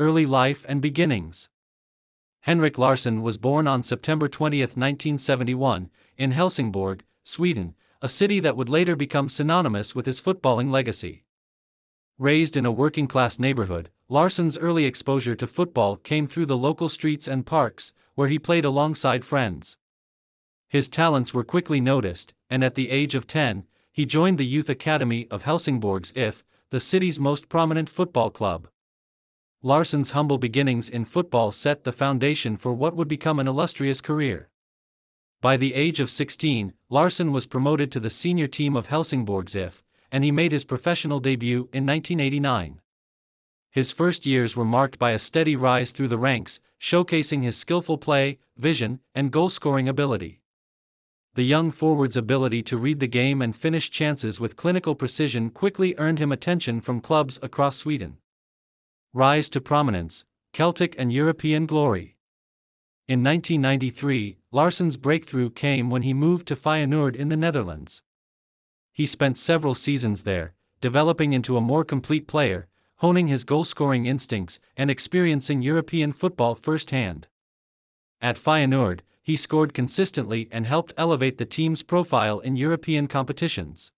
Early life and beginnings. Henrik Larsson was born on September 20, 1971, in Helsingborg, Sweden, a city that would later become synonymous with his footballing legacy. Raised in a working-class neighborhood, Larsson's early exposure to football came through the local streets and parks, where he played alongside friends. His talents were quickly noticed, and at the age of 10, he joined the youth academy of Helsingborg's IF, the city's most prominent football club. Larsson's humble beginnings in football set the foundation for what would become an illustrious career. By the age of 16, Larsson was promoted to the senior team of Helsingborg's IF, and he made his professional debut in 1989. His first years were marked by a steady rise through the ranks, showcasing his skillful play, vision, and goal-scoring ability. The young forward's ability to read the game and finish chances with clinical precision quickly earned him attention from clubs across Sweden. Rise to prominence, Celtic and European glory. In 1993, Larsson's breakthrough came when he moved to Feyenoord in the Netherlands. He spent several seasons there, developing into a more complete player, honing his goal-scoring instincts and experiencing European football firsthand. At Feyenoord, he scored consistently and helped elevate the team's profile in European competitions.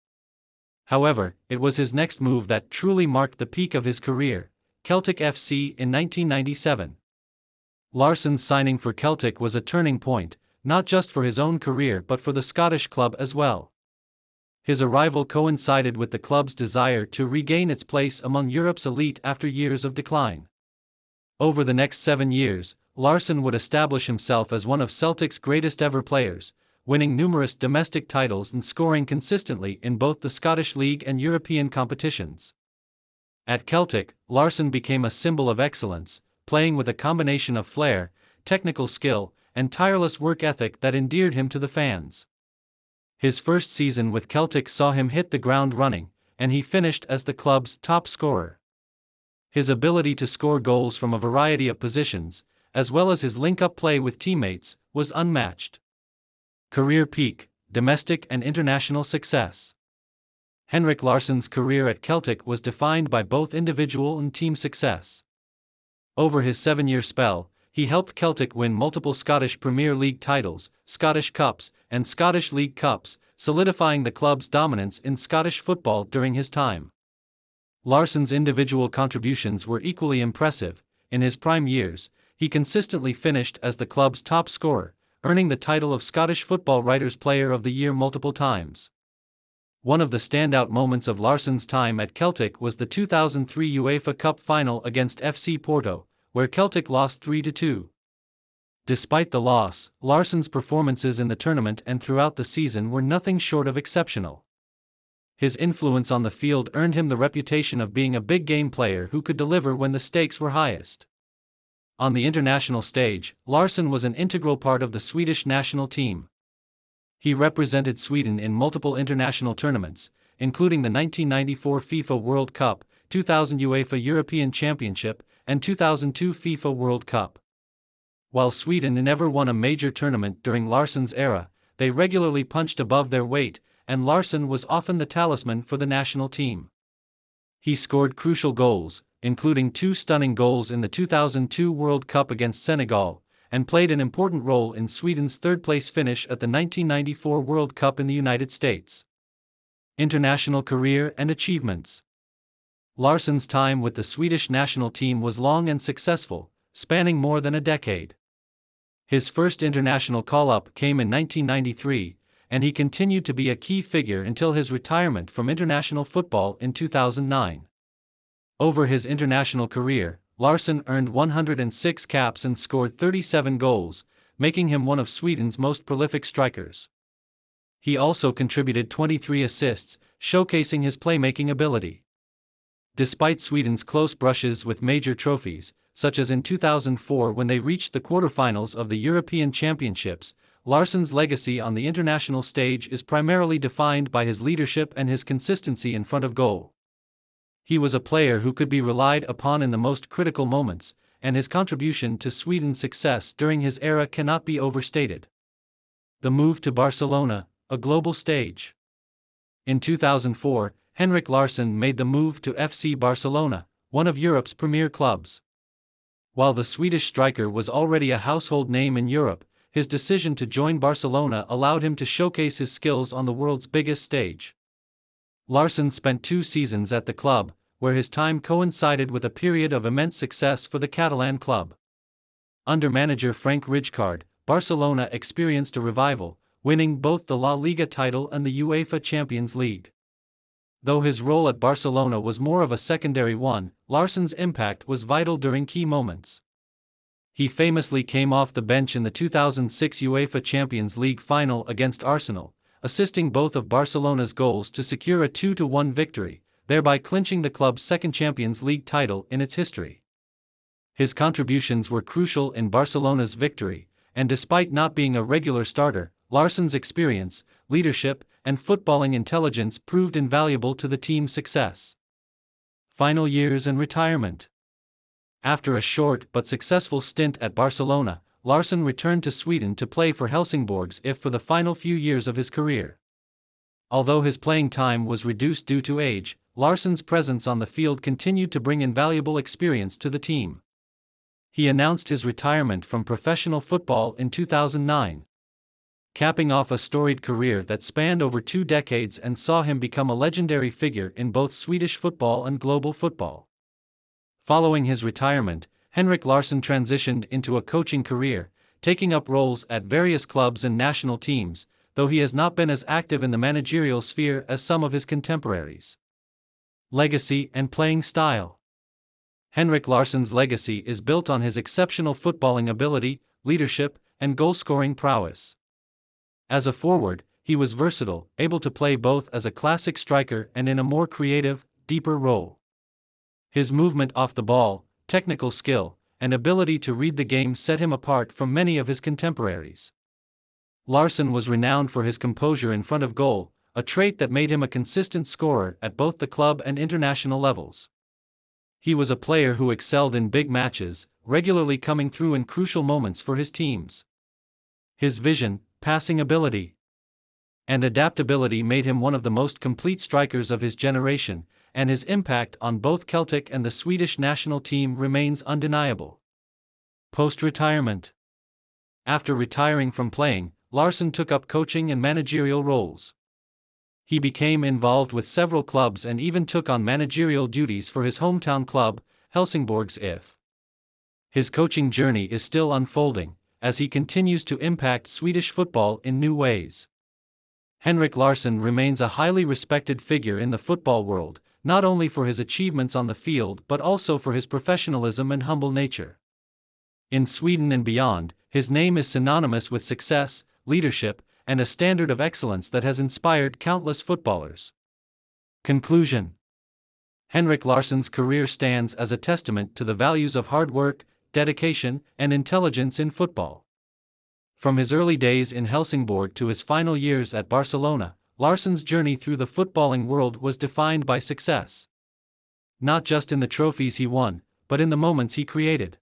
However, it was his next move that truly marked the peak of his career, Celtic FC in 1997. Larsson's signing for Celtic was a turning point, not just for his own career but for the Scottish club as well. His arrival coincided with the club's desire to regain its place among Europe's elite after years of decline. Over the next 7 years, Larsson would establish himself as one of Celtic's greatest ever players, winning numerous domestic titles and scoring consistently in both the Scottish League and European competitions. At Celtic, Larsson became a symbol of excellence, playing with a combination of flair, technical skill, and tireless work ethic that endeared him to the fans. His first season with Celtic saw him hit the ground running, and he finished as the club's top scorer. His ability to score goals from a variety of positions, as well as his link-up play with teammates, was unmatched. Career peak, domestic and international success. Henrik Larsson's career at Celtic was defined by both individual and team success. Over his 7-year spell, he helped Celtic win multiple Scottish Premier League titles, Scottish Cups, and Scottish League Cups, solidifying the club's dominance in Scottish football during his time. Larsson's individual contributions were equally impressive. In his prime years, he consistently finished as the club's top scorer, earning the title of Scottish Football Writers' Player of the Year multiple times. One of the standout moments of Larsson's time at Celtic was the 2003 UEFA Cup final against FC Porto, where Celtic lost 3-2. Despite the loss, Larsson's performances in the tournament and throughout the season were nothing short of exceptional. His influence on the field earned him the reputation of being a big-game player who could deliver when the stakes were highest. On the international stage, Larsson was an integral part of the Swedish national team. He represented Sweden in multiple international tournaments, including the 1994 FIFA World Cup, 2000 UEFA European Championship, and 2002 FIFA World Cup. While Sweden never won a major tournament during Larsson's era, they regularly punched above their weight, and Larsson was often the talisman for the national team. He scored crucial goals, including 2 stunning goals in the 2002 World Cup against Senegal, and played an important role in Sweden's third-place finish at the 1994 World Cup in the United States. International career and achievements. Larsson's time with the Swedish national team was long and successful, spanning more than a decade. His first international call-up came in 1993, and he continued to be a key figure until his retirement from international football in 2009. Over his international career, Larsson earned 106 caps and scored 37 goals, making him one of Sweden's most prolific strikers. He also contributed 23 assists, showcasing his playmaking ability. Despite Sweden's close brushes with major trophies, such as in 2004 when they reached the quarterfinals of the European Championships, Larsson's legacy on the international stage is primarily defined by his leadership and his consistency in front of goal. He was a player who could be relied upon in the most critical moments, and his contribution to Sweden's success during his era cannot be overstated. The move to Barcelona, a global stage. In 2004, Henrik Larsson made the move to FC Barcelona, one of Europe's premier clubs. While the Swedish striker was already a household name in Europe, his decision to join Barcelona allowed him to showcase his skills on the world's biggest stage. Larsson spent 2 seasons at the club, where his time coincided with a period of immense success for the Catalan club. Under manager Frank Rijkaard, Barcelona experienced a revival, winning both the La Liga title and the UEFA Champions League. Though his role at Barcelona was more of a secondary one, Larsson's impact was vital during key moments. He famously came off the bench in the 2006 UEFA Champions League final against Arsenal, assisting both of Barcelona's goals to secure a 2-1 victory, thereby clinching the club's second Champions League title in its history. His contributions were crucial in Barcelona's victory, and despite not being a regular starter, Larsson's experience, leadership, and footballing intelligence proved invaluable to the team's success. Final years and retirement. After a short but successful stint at Barcelona, Larsson returned to Sweden to play for Helsingborgs IF for the final few years of his career. Although his playing time was reduced due to age, Larsson's presence on the field continued to bring invaluable experience to the team. He announced his retirement from professional football in 2009. Capping off a storied career that spanned over 2 decades and saw him become a legendary figure in both Swedish football and global football. Following his retirement, Henrik Larsson transitioned into a coaching career, taking up roles at various clubs and national teams, though he has not been as active in the managerial sphere as some of his contemporaries. Legacy and playing style. Henrik Larsson's legacy is built on his exceptional footballing ability, leadership, and goal-scoring prowess. As a forward, he was versatile, able to play both as a classic striker and in a more creative, deeper role. His movement off the ball, technical skill, and ability to read the game set him apart from many of his contemporaries. Larsson was renowned for his composure in front of goal, a trait that made him a consistent scorer at both the club and international levels. He was a player who excelled in big matches, regularly coming through in crucial moments for his teams. His vision, passing ability, and adaptability made him one of the most complete strikers of his generation, and his impact on both Celtic and the Swedish national team remains undeniable. Post-retirement. After retiring from playing, Larsson took up coaching and managerial roles. He became involved with several clubs and even took on managerial duties for his hometown club, Helsingborgs IF. His coaching journey is still unfolding, as he continues to impact Swedish football in new ways. Henrik Larsson remains a highly respected figure in the football world, not only for his achievements on the field but also for his professionalism and humble nature. In Sweden and beyond, his name is synonymous with success, leadership, and a standard of excellence that has inspired countless footballers. Conclusion. Henrik Larsson's career stands as a testament to the values of hard work, dedication, and intelligence in football. From his early days in Helsingborg to his final years at Barcelona, Larsson's journey through the footballing world was defined by success. Not just in the trophies he won, but in the moments he created.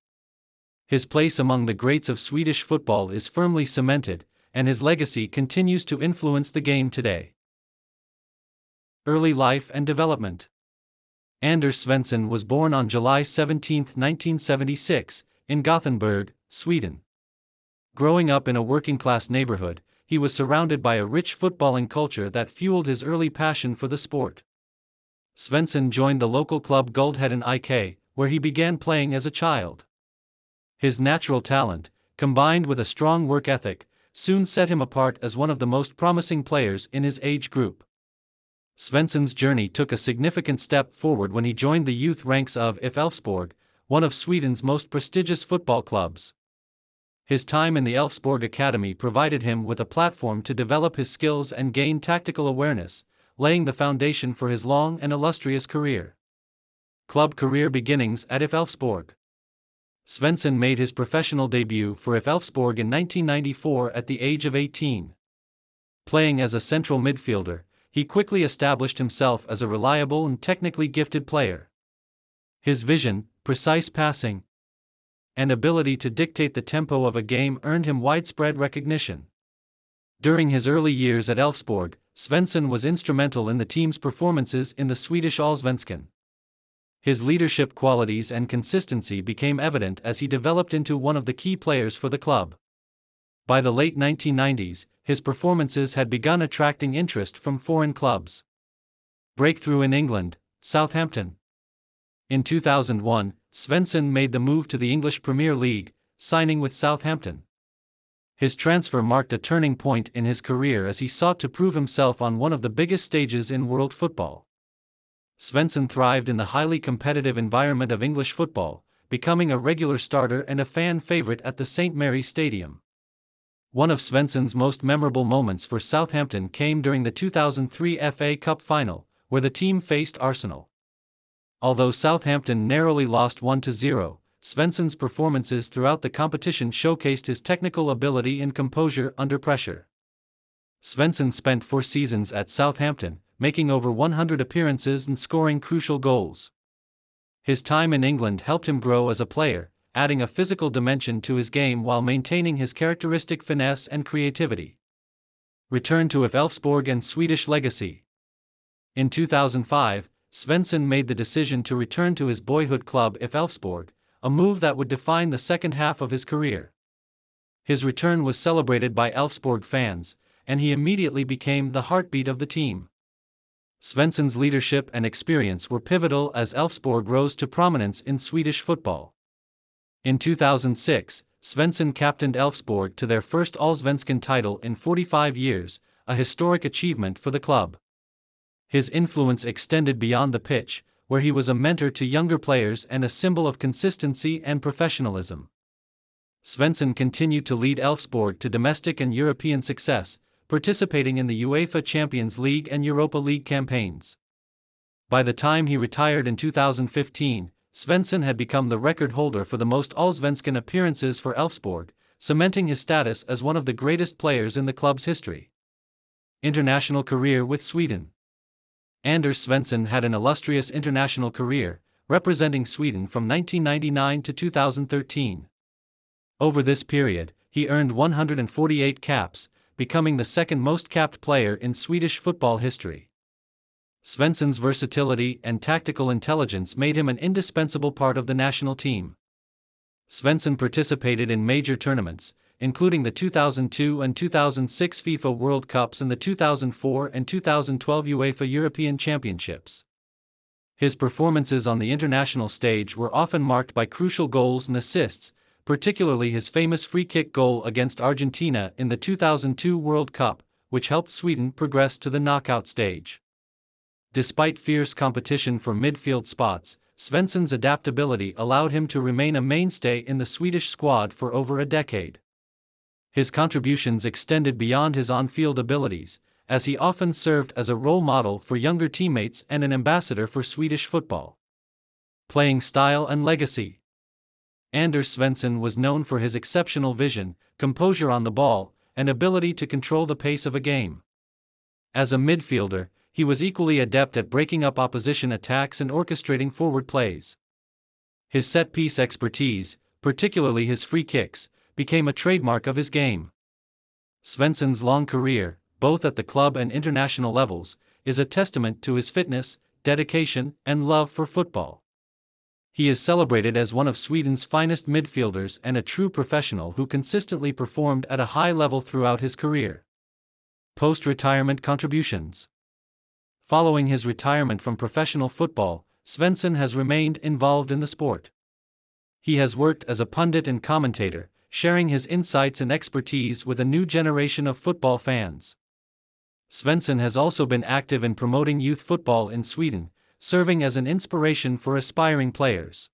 His place among the greats of Swedish football is firmly cemented, and his legacy continues to influence the game today. Early life and development. Anders Svensson was born on July 17, 1976, in Gothenburg, Sweden. Growing up in a working-class neighborhood, he was surrounded by a rich footballing culture that fueled his early passion for the sport. Svensson joined the local club Guldheden IK, where he began playing as a child. His natural talent, combined with a strong work ethic, soon set him apart as one of the most promising players in his age group. Svensson's journey took a significant step forward when he joined the youth ranks of IF Elfsborg, one of Sweden's most prestigious football clubs. His time in the Elfsborg Academy provided him with a platform to develop his skills and gain tactical awareness, laying the foundation for his long and illustrious career. Club career beginnings at IF Elfsborg. Svensson made his professional debut for IF Elfsborg in 1994 at the age of 18. Playing as a central midfielder, he quickly established himself as a reliable and technically gifted player. His vision, precise passing, and ability to dictate the tempo of a game earned him widespread recognition. During his early years at Elfsborg, Svensson was instrumental in the team's performances in the Swedish Allsvenskan. His leadership qualities and consistency became evident as he developed into one of the key players for the club. By the late 1990s, his performances had begun attracting interest from foreign clubs. Breakthrough in England, Southampton. In 2001, Svensson made the move to the English Premier League, signing with Southampton. His transfer marked a turning point in his career as he sought to prove himself on one of the biggest stages in world football. Svensson thrived in the highly competitive environment of English football, becoming a regular starter and a fan favorite at the St. Mary's Stadium. One of Svensson's most memorable moments for Southampton came during the 2003 FA Cup final, where the team faced Arsenal. Although Southampton narrowly lost 1-0, Svensson's performances throughout the competition showcased his technical ability and composure under pressure. Svensson spent 4 seasons at Southampton, making over 100 appearances and scoring crucial goals. His time in England helped him grow as a player, adding a physical dimension to his game while maintaining his characteristic finesse and creativity. Return to IF Elfsborg and Swedish legacy. In 2005, Svensson made the decision to return to his boyhood club IF Elfsborg, a move that would define the second half of his career. His return was celebrated by Elfsborg fans, and he immediately became the heartbeat of the team. Svensson's leadership and experience were pivotal as Elfsborg rose to prominence in Swedish football. In 2006, Svensson captained Elfsborg to their first Allsvenskan title in 45 years, a historic achievement for the club. His influence extended beyond the pitch, where he was a mentor to younger players and a symbol of consistency and professionalism. Svensson continued to lead Elfsborg to domestic and European success, participating in the UEFA Champions League and Europa League campaigns. By the time he retired in 2015, Svensson had become the record holder for the most Allsvenskan appearances for Elfsborg, cementing his status as one of the greatest players in the club's history. International career with Sweden. Anders Svensson had an illustrious international career, representing Sweden from 1999 to 2013. Over this period, he earned 148 caps, becoming the second most capped player in Swedish football history. Svensson's versatility and tactical intelligence made him an indispensable part of the national team. Svensson participated in major tournaments, including the 2002 and 2006 FIFA World Cups and the 2004 and 2012 UEFA European Championships. His performances on the international stage were often marked by crucial goals and assists, particularly his famous free-kick goal against Argentina in the 2002 World Cup, which helped Sweden progress to the knockout stage. Despite fierce competition for midfield spots, Svensson's adaptability allowed him to remain a mainstay in the Swedish squad for over a decade. His contributions extended beyond his on-field abilities, as he often served as a role model for younger teammates and an ambassador for Swedish football. Playing style and legacy. Anders Svensson was known for his exceptional vision, composure on the ball, and ability to control the pace of a game. As a midfielder, he was equally adept at breaking up opposition attacks and orchestrating forward plays. His set-piece expertise, particularly his free kicks, became a trademark of his game. Svensson's long career, both at the club and international levels, is a testament to his fitness, dedication, and love for football. He is celebrated as one of Sweden's finest midfielders and a true professional who consistently performed at a high level throughout his career. Post-retirement contributions. Following his retirement from professional football, Svensson has remained involved in the sport. He has worked as a pundit and commentator, sharing his insights and expertise with a new generation of football fans. Svensson has also been active in promoting youth football in Sweden, serving as an inspiration for aspiring players.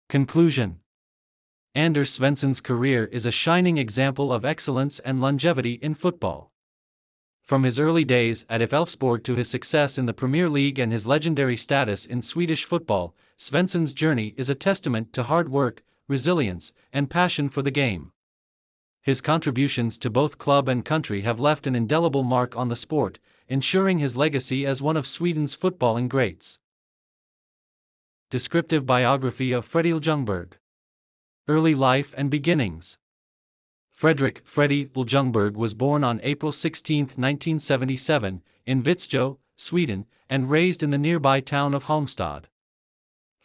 Conclusion. Anders Svensson's career is a shining example of excellence and longevity in football. From his early days at IF Elfsborg to his success in the Premier League and his legendary status in Swedish football, Svensson's journey is a testament to hard work, resilience, and passion for the game. His contributions to both club and country have left an indelible mark on the sport, ensuring his legacy as one of Sweden's footballing greats. Descriptive biography of Fredrik Ljungberg. Early life and beginnings. Fredrik Ljungberg was born on April 16, 1977, in Vitsjo, Sweden, and raised in the nearby town of Halmstad.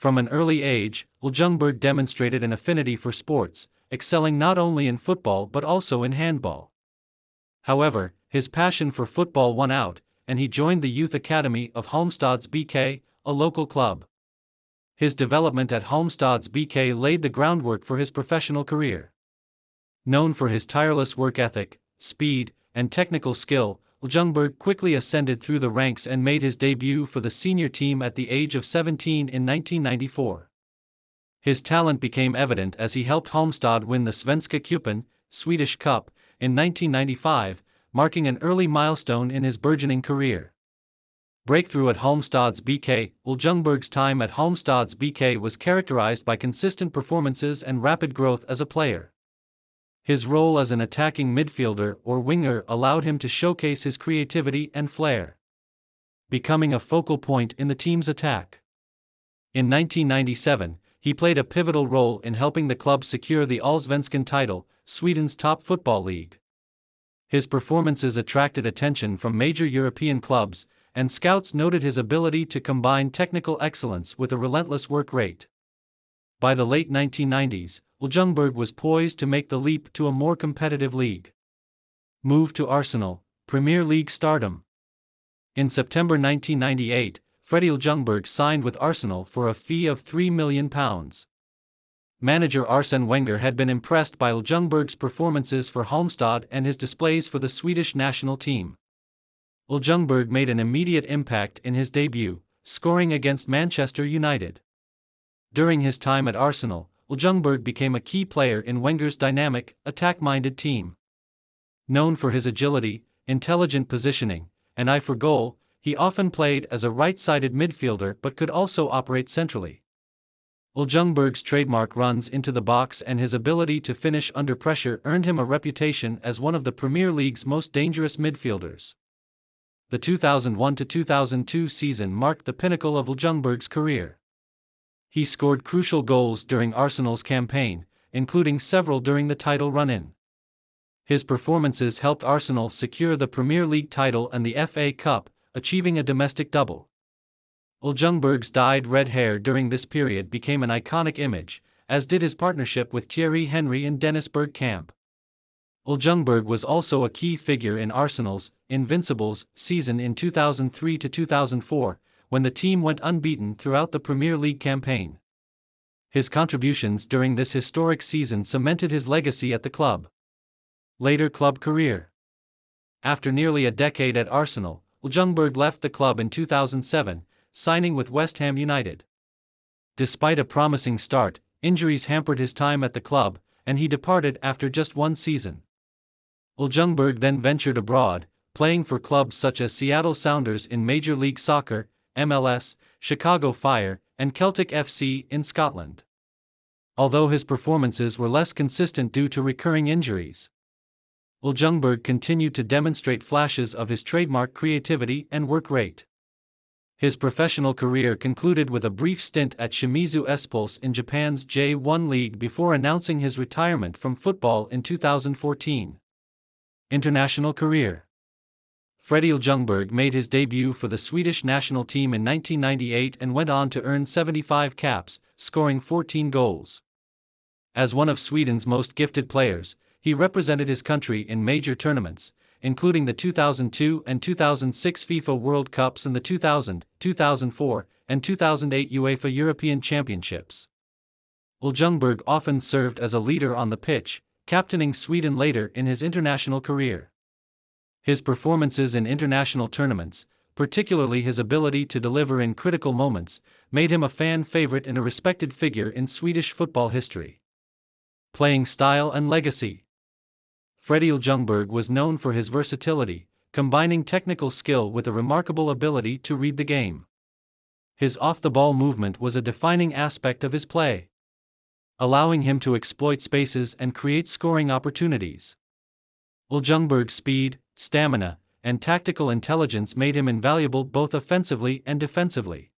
From an early age, Ljungberg demonstrated an affinity for sports, excelling not only in football but also in handball. However, his passion for football won out, and he joined the youth academy of Halmstads BK, a local club. His development at Halmstads BK laid the groundwork for his professional career. Known for his tireless work ethic, speed, and technical skill, Ljungberg quickly ascended through the ranks and made his debut for the senior team at the age of 17 in 1994. His talent became evident as he helped Halmstad win the Svenska Cupen, Swedish Cup, in 1995, marking an early milestone in his burgeoning career. Breakthrough at Halmstads BK. Ljungberg's time at Halmstads BK was characterized by consistent performances and rapid growth as a player. His role as an attacking midfielder or winger allowed him to showcase his creativity and flair, becoming a focal point in the team's attack. In 1997, he played a pivotal role in helping the club secure the Allsvenskan title, Sweden's top football league. His performances attracted attention from major European clubs, and scouts noted his ability to combine technical excellence with a relentless work rate. By the late 1990s, Ljungberg was poised to make the leap to a more competitive league. Move to Arsenal, Premier League stardom. In September 1998, Freddy Ljungberg signed with Arsenal for a fee of £3 million. Manager Arsene Wenger had been impressed by Ljungberg's performances for Halmstad and his displays for the Swedish national team. Ljungberg made an immediate impact in his debut, scoring against Manchester United. During his time at Arsenal, Ljungberg became a key player in Wenger's dynamic, attack-minded team. Known for his agility, intelligent positioning, and eye for goal, he often played as a right-sided midfielder but could also operate centrally. Ljungberg's trademark runs into the box and his ability to finish under pressure earned him a reputation as one of the Premier League's most dangerous midfielders. The 2001-2002 season marked the pinnacle of Ljungberg's career. He scored crucial goals during Arsenal's campaign, including several during the title run-in. His performances helped Arsenal secure the Premier League title and the FA Cup, achieving a domestic double. Ljungberg's dyed red hair during this period became an iconic image, as did his partnership with Thierry Henry and Dennis Bergkamp. Ljungberg was also a key figure in Arsenal's Invincibles season in 2003-2004, when the team went unbeaten throughout the Premier League campaign. His contributions during this historic season cemented his legacy at the club. Later club career. After nearly a decade at Arsenal, Ljungberg left the club in 2007, signing with West Ham United. Despite a promising start, injuries hampered his time at the club, and he departed after just one season. Ljungberg then ventured abroad, playing for clubs such as Seattle Sounders in Major League Soccer, MLS, Chicago Fire, and Celtic FC in Scotland. Although his performances were less consistent due to recurring injuries, Ljungberg continued to demonstrate flashes of his trademark creativity and work rate. His professional career concluded with a brief stint at Shimizu S-Pulse in Japan's J1 League before announcing his retirement from football in 2014. International career. Freddy Ljungberg made his debut for the Swedish national team in 1998 and went on to earn 75 caps, scoring 14 goals. As one of Sweden's most gifted players, he represented his country in major tournaments, including the 2002 and 2006 FIFA World Cups and the 2000, 2004, and 2008 UEFA European Championships. Ljungberg often served as a leader on the pitch, captaining Sweden later in his international career. His performances in international tournaments, particularly his ability to deliver in critical moments, made him a fan favorite and a respected figure in Swedish football history. Playing style and legacy. Freddy Ljungberg was known for his versatility, combining technical skill with a remarkable ability to read the game. His off-the-ball movement was a defining aspect of his play, allowing him to exploit spaces and create scoring opportunities. Ljungberg's speed, stamina, and tactical intelligence made him invaluable both offensively and defensively.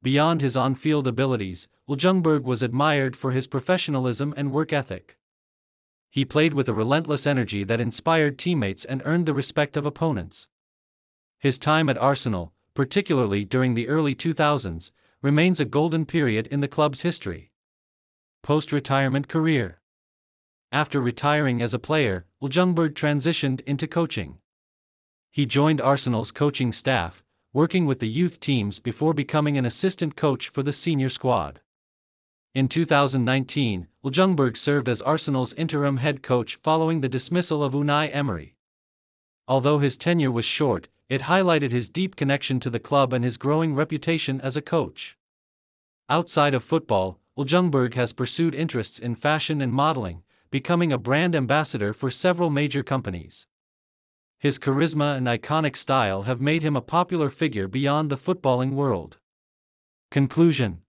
Beyond his on-field abilities, Ljungberg was admired for his professionalism and work ethic. He played with a relentless energy that inspired teammates and earned the respect of opponents. His time at Arsenal, particularly during the early 2000s, remains a golden period in the club's history. Post-retirement career. After retiring as a player, Ljungberg transitioned into coaching. He joined Arsenal's coaching staff, working with the youth teams before becoming an assistant coach for the senior squad. In 2019, Ljungberg served as Arsenal's interim head coach following the dismissal of Unai Emery. Although his tenure was short, it highlighted his deep connection to the club and his growing reputation as a coach. Outside of football, Ljungberg has pursued interests in fashion and modeling, becoming a brand ambassador for several major companies. His charisma and iconic style have made him a popular figure beyond the footballing world. Conclusion.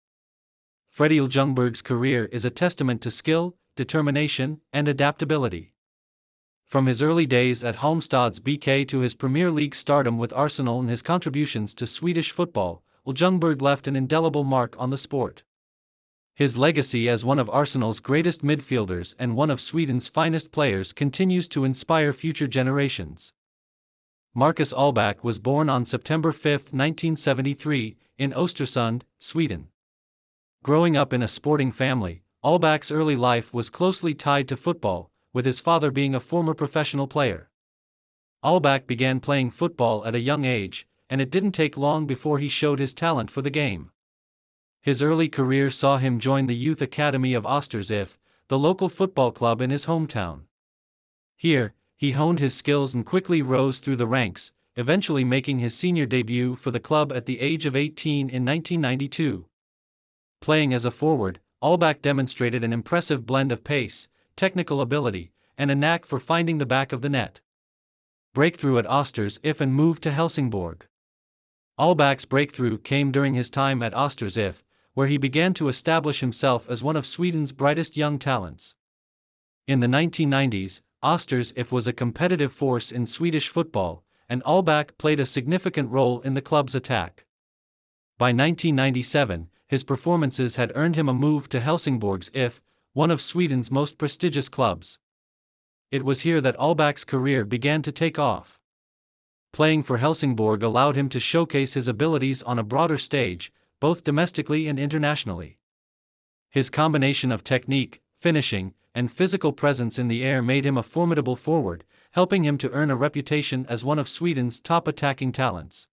Freddie Ljungberg's career is a testament to skill, determination, and adaptability. From his early days at Halmstad's BK to his Premier League stardom with Arsenal and his contributions to Swedish football, Ljungberg left an indelible mark on the sport. His legacy as one of Arsenal's greatest midfielders and one of Sweden's finest players continues to inspire future generations. Marcus Alback was born on September 5, 1973, in Östersund, Sweden. Growing up in a sporting family, Alback's early life was closely tied to football, with his father being a former professional player. Alback began playing football at a young age, and it didn't take long before he showed his talent for the game. His early career saw him join the youth academy of Osters IF, the local football club in his hometown. Here, he honed his skills and quickly rose through the ranks, eventually making his senior debut for the club at the age of 18 in 1992. Playing as a forward, Alback demonstrated an impressive blend of pace, technical ability, and a knack for finding the back of the net. Breakthrough at Osters IF and moved to Helsingborg. Alback's breakthrough came during his time at Osters IF, where he began to establish himself as one of Sweden's brightest young talents. In the 1990s, Osters IF was a competitive force in Swedish football, and Alback played a significant role in the club's attack. By 1997, his performances had earned him a move to Helsingborg's IF, one of Sweden's most prestigious clubs. It was here that Alback's career began to take off. Playing for Helsingborg allowed him to showcase his abilities on a broader stage, both domestically and internationally. His combination of technique, finishing, and physical presence in the air made him a formidable forward, helping him to earn a reputation as one of Sweden's top attacking talents.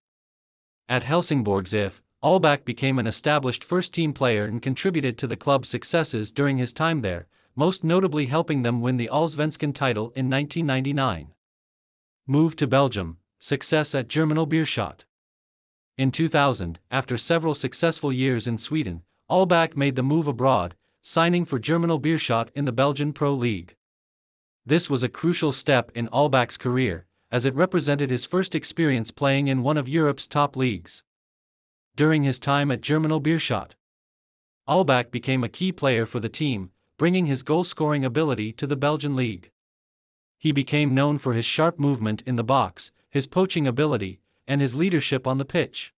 At Helsingborg's IF, Alback became an established first-team player and contributed to the club's successes during his time there, most notably helping them win the Allsvenskan title in 1999. Move to Belgium, success at Germinal Beerschot. In 2000, after several successful years in Sweden, Alback made the move abroad, signing for Germinal Beerschot in the Belgian Pro League. This was a crucial step in Alback's career, as it represented his first experience playing in one of Europe's top leagues. During his time at Germinal Beerschot, Alback became a key player for the team, bringing his goal-scoring ability to the Belgian league. He became known for his sharp movement in the box, his poaching ability, and his leadership on the pitch.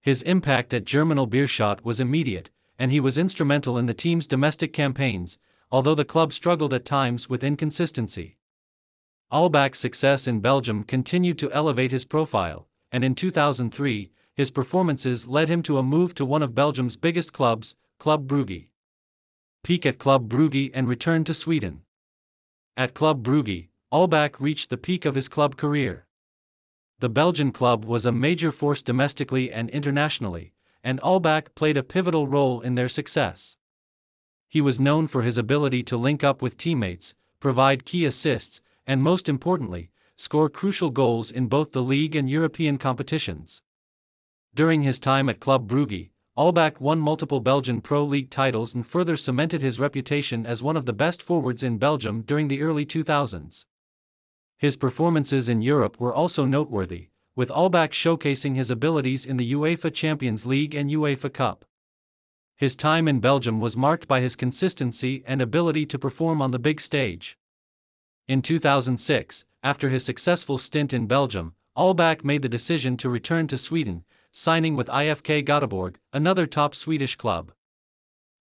His impact at Germinal Beerschot was immediate, and he was instrumental in the team's domestic campaigns, although the club struggled at times with inconsistency. Alback's success in Belgium continued to elevate his profile, and in 2003, his performances led him to a move to one of Belgium's biggest clubs, Club Brugge. Peak at Club Brugge and return to Sweden. At Club Brugge, Alback reached the peak of his club career. The Belgian club was a major force domestically and internationally, and Alback played a pivotal role in their success. He was known for his ability to link up with teammates, provide key assists, and most importantly, score crucial goals in both the league and European competitions. During his time at Club Brugge, Alback won multiple Belgian Pro League titles and further cemented his reputation as one of the best forwards in Belgium during the early 2000s. His performances in Europe were also noteworthy, with Alback showcasing his abilities in the UEFA Champions League and UEFA Cup. His time in Belgium was marked by his consistency and ability to perform on the big stage. In 2006, after his successful stint in Belgium, Alback made the decision to return to Sweden, signing with IFK Göteborg, another top Swedish club.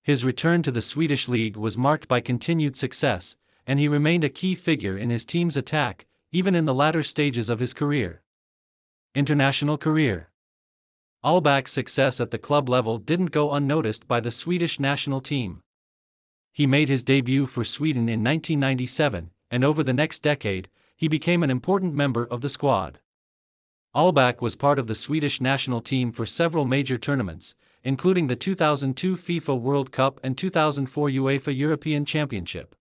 His return to the Swedish league was marked by continued success, and he remained a key figure in his team's attack, even in the latter stages of his career. International career. Alback's success at the club level didn't go unnoticed by the Swedish national team. He made his debut for Sweden in 1997, and over the next decade, he became an important member of the squad. Alback was part of the Swedish national team for several major tournaments, including the 2002 FIFA World Cup and 2004 UEFA European Championship.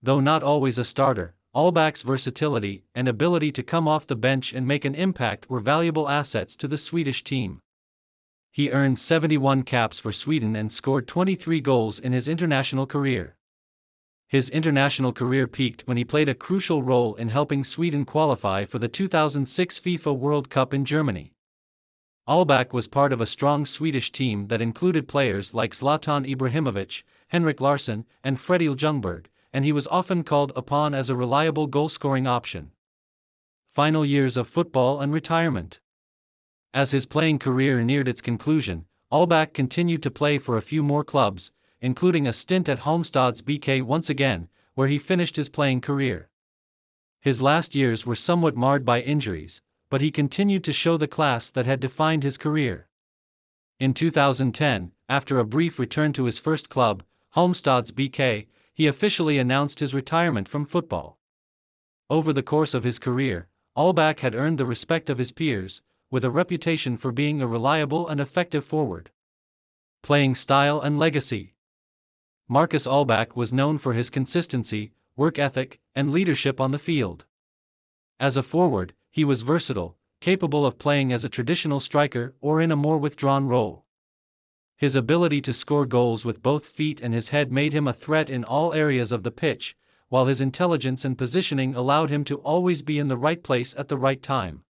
Though not always a starter, Alback's versatility and ability to come off the bench and make an impact were valuable assets to the Swedish team. He earned 71 caps for Sweden and scored 23 goals in his international career. His international career peaked when he played a crucial role in helping Sweden qualify for the 2006 FIFA World Cup in Germany. Alback was part of a strong Swedish team that included players like Zlatan Ibrahimovic, Henrik Larsson, and Fredrik Ljungberg, and he was often called upon as a reliable goal-scoring option. Final years of football and retirement. As his playing career neared its conclusion, Alback continued to play for a few more clubs, including a stint at Halmstads BK once again, where he finished his playing career. His last years were somewhat marred by injuries, but he continued to show the class that had defined his career. In 2010, after a brief return to his first club, Halmstads BK, he officially announced his retirement from football. Over the course of his career, Alback had earned the respect of his peers, with a reputation for being a reliable and effective forward. Playing style and legacy. Marcus Alback was known for his consistency, work ethic, and leadership on the field. As a forward, he was versatile, capable of playing as a traditional striker or in a more withdrawn role. His ability to score goals with both feet and his head made him a threat in all areas of the pitch, while his intelligence and positioning allowed him to always be in the right place at the right time.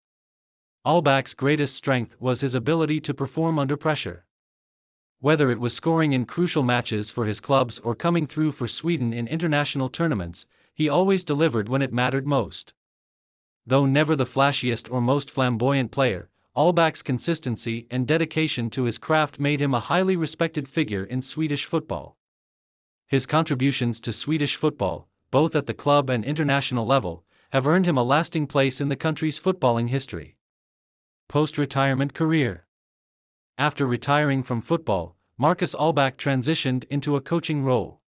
Alback's greatest strength was his ability to perform under pressure. Whether it was scoring in crucial matches for his clubs or coming through for Sweden in international tournaments, he always delivered when it mattered most. Though never the flashiest or most flamboyant player, Alback's consistency and dedication to his craft made him a highly respected figure in Swedish football. His contributions to Swedish football, both at the club and international level, have earned him a lasting place in the country's footballing history. Post-retirement career. After retiring from football, Marcus Alback transitioned into a coaching role.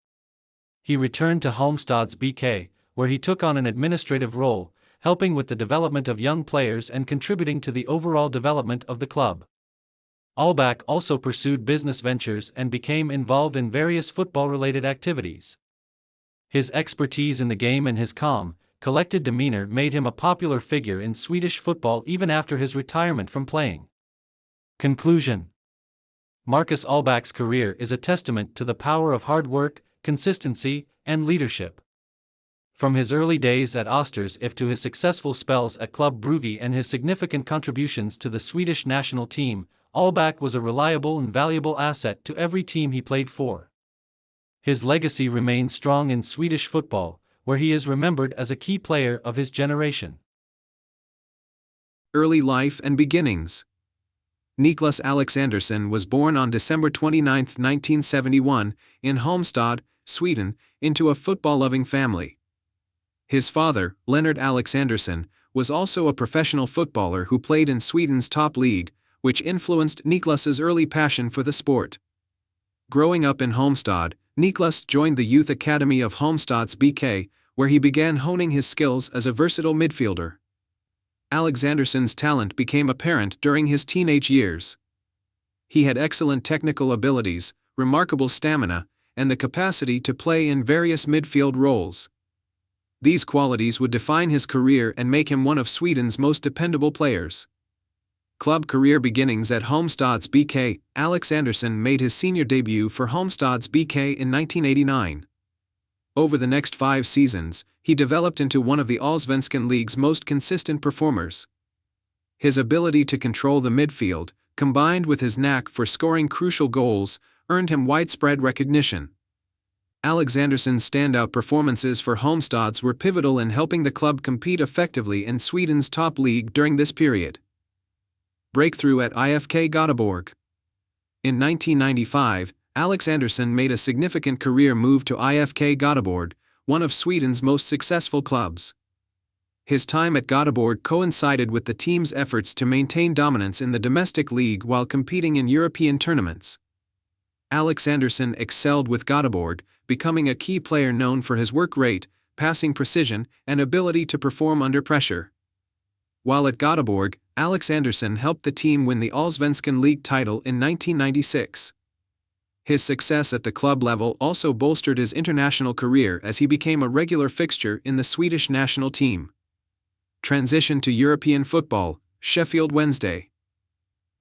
He returned to Halmstads BK, where he took on an administrative role, helping with the development of young players and contributing to the overall development of the club. Alback also pursued business ventures and became involved in various football-related activities. His expertise in the game and his calm, collected demeanor made him a popular figure in Swedish football even after his retirement from playing. Conclusion. Marcus Alback's career is a testament to the power of hard work, consistency, and leadership. From his early days at Östers IF to his successful spells at Club Brugge and his significant contributions to the Swedish national team, Alback was a reliable and valuable asset to every team he played for. His legacy remains strong in Swedish football, where he is remembered as a key player of his generation. Early life and beginnings. Niklas Alexandersson was born on December 29, 1971, in Halmstad, Sweden, into a football-loving family. His father, Lennart Alexandersson, was also a professional footballer who played in Sweden's top league, which influenced Niklas's early passion for the sport. Growing up in Halmstad, Niklas joined the youth academy of Halmstads BK, where he began honing his skills as a versatile midfielder. Alexandersson's talent became apparent during his teenage years. He had excellent technical abilities, remarkable stamina, and the capacity to play in various midfield roles. These qualities would define his career and make him one of Sweden's most dependable players. Club career beginnings at Halmstads BK. Alexandersson made his senior debut for Halmstads BK in 1989. Over the next 5 seasons, he developed into one of the Allsvenskan League's most consistent performers. His ability to control the midfield, combined with his knack for scoring crucial goals, earned him widespread recognition. Alexandersson's standout performances for Halmstads were pivotal in helping the club compete effectively in Sweden's top league during this period. Breakthrough at IFK Göteborg. In 1995, Alexandersson made a significant career move to IFK Göteborg, one of Sweden's most successful clubs. His time at Göteborg coincided with the team's efforts to maintain dominance in the domestic league while competing in European tournaments. Alexandersson excelled with Göteborg, becoming a key player known for his work rate, passing precision, and ability to perform under pressure. While at Göteborg, Alexandersson helped the team win the Allsvenskan League title in 1996. His success at the club level also bolstered his international career as he became a regular fixture in the Swedish national team. Transition to European football, Sheffield Wednesday.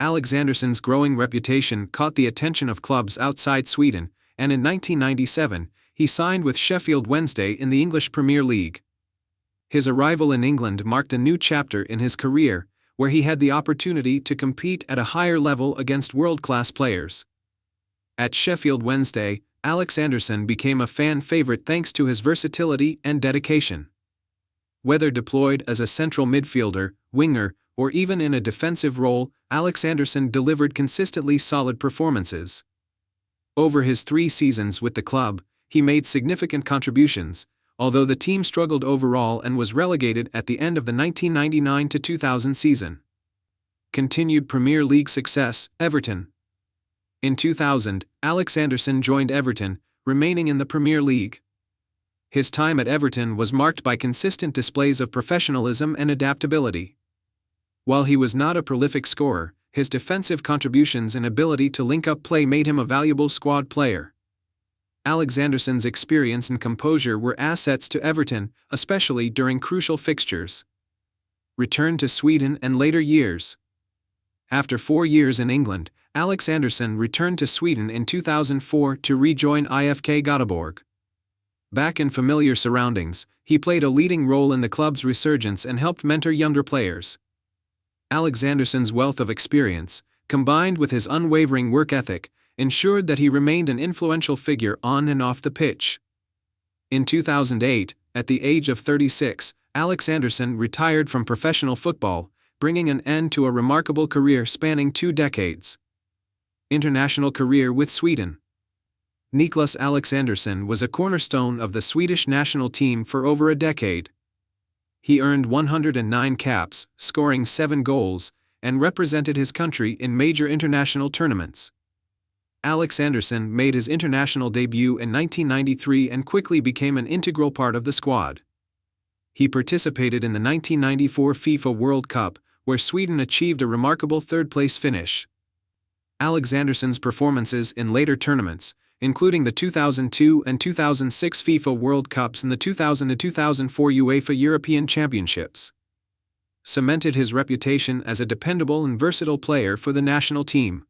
Alexandersson's growing reputation caught the attention of clubs outside Sweden, and in 1997, he signed with Sheffield Wednesday in the English Premier League. His arrival in England marked a new chapter in his career, where he had the opportunity to compete at a higher level against world-class players. At Sheffield Wednesday, Alexandersson became a fan favorite thanks to his versatility and dedication. Whether deployed as a central midfielder, winger, or even in a defensive role, Alexandersson delivered consistently solid performances. Over his 3 seasons with the club, he made significant contributions, although the team struggled overall and was relegated at the end of the 1999-2000 season. Continued Premier League success, Everton. In 2000, Alexandersson joined Everton, remaining in the Premier League. His time at Everton was marked by consistent displays of professionalism and adaptability. While he was not a prolific scorer, his defensive contributions and ability to link up play made him a valuable squad player. Alexandersson's experience and composure were assets to Everton, especially during crucial fixtures. Return to Sweden and later years. After 4 years in England, Alexandersson returned to Sweden in 2004 to rejoin IFK Göteborg. Back in familiar surroundings, he played a leading role in the club's resurgence and helped mentor younger players. Alexandersson's wealth of experience, combined with his unwavering work ethic, ensured that he remained an influential figure on and off the pitch. In 2008, at the age of 36, Alexandersson retired from professional football, bringing an end to a remarkable career spanning 2 decades. International career with Sweden. Niklas Alexandersson was a cornerstone of the Swedish national team for over a decade. He earned 109 caps, scoring 7 goals, and represented his country in major international tournaments. Alexandersson made his international debut in 1993 and quickly became an integral part of the squad. He participated in the 1994 FIFA World Cup, where Sweden achieved a remarkable 3rd-place finish. Alexandersson's performances in later tournaments, including the 2002 and 2006 FIFA World Cups and the 2000 and 2004 UEFA European Championships, cemented his reputation as a dependable and versatile player for the national team.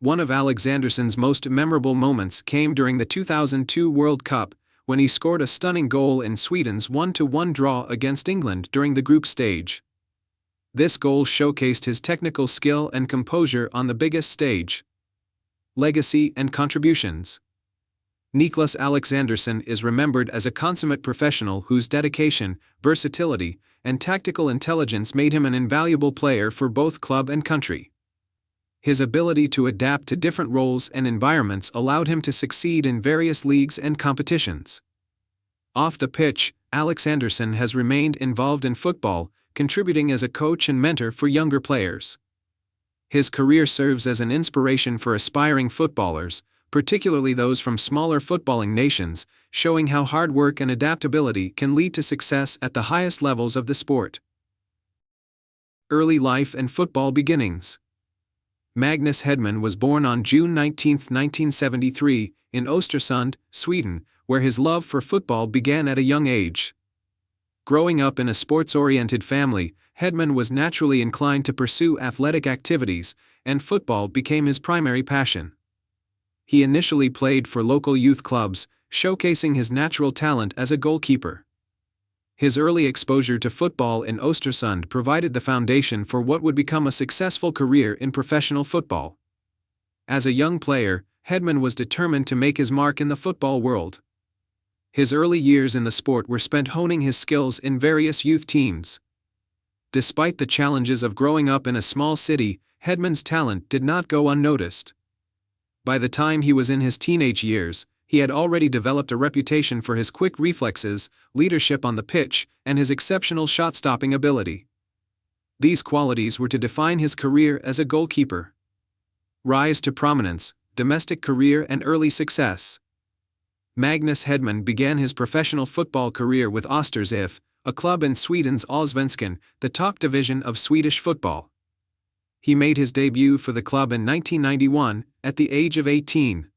One of Alexandersson's most memorable moments came during the 2002 World Cup, when he scored a stunning goal in Sweden's 1-1 draw against England during the group stage. This goal showcased his technical skill and composure on the biggest stage. Legacy and contributions. Niklas Alexandersson is remembered as a consummate professional whose dedication, versatility, and tactical intelligence made him an invaluable player for both club and country. His ability to adapt to different roles and environments allowed him to succeed in various leagues and competitions. Off the pitch, Alexandersson has remained involved in football, contributing as a coach and mentor for younger players. His career serves as an inspiration for aspiring footballers, particularly those from smaller footballing nations, showing how hard work and adaptability can lead to success at the highest levels of the sport. Early life and football beginnings. Magnus Hedman was born on June 19, 1973, in Östersund, Sweden, where his love for football began at a young age. Growing up in a sports-oriented family, Hedman was naturally inclined to pursue athletic activities, and football became his primary passion. He initially played for local youth clubs, showcasing his natural talent as a goalkeeper. His early exposure to football in Östersund provided the foundation for what would become a successful career in professional football. As a young player, Hedman was determined to make his mark in the football world. His early years in the sport were spent honing his skills in various youth teams. Despite the challenges of growing up in a small city, Hedman's talent did not go unnoticed. By the time he was in his teenage years, he had already developed a reputation for his quick reflexes, leadership on the pitch, and his exceptional shot-stopping ability. These qualities were to define his career as a goalkeeper. Rise to prominence, domestic career and early success. Magnus Hedman began his professional football career with Östers IF, a club in Sweden's Allsvenskan, the top division of Swedish football. He made his debut for the club in 1991, at the age of 18.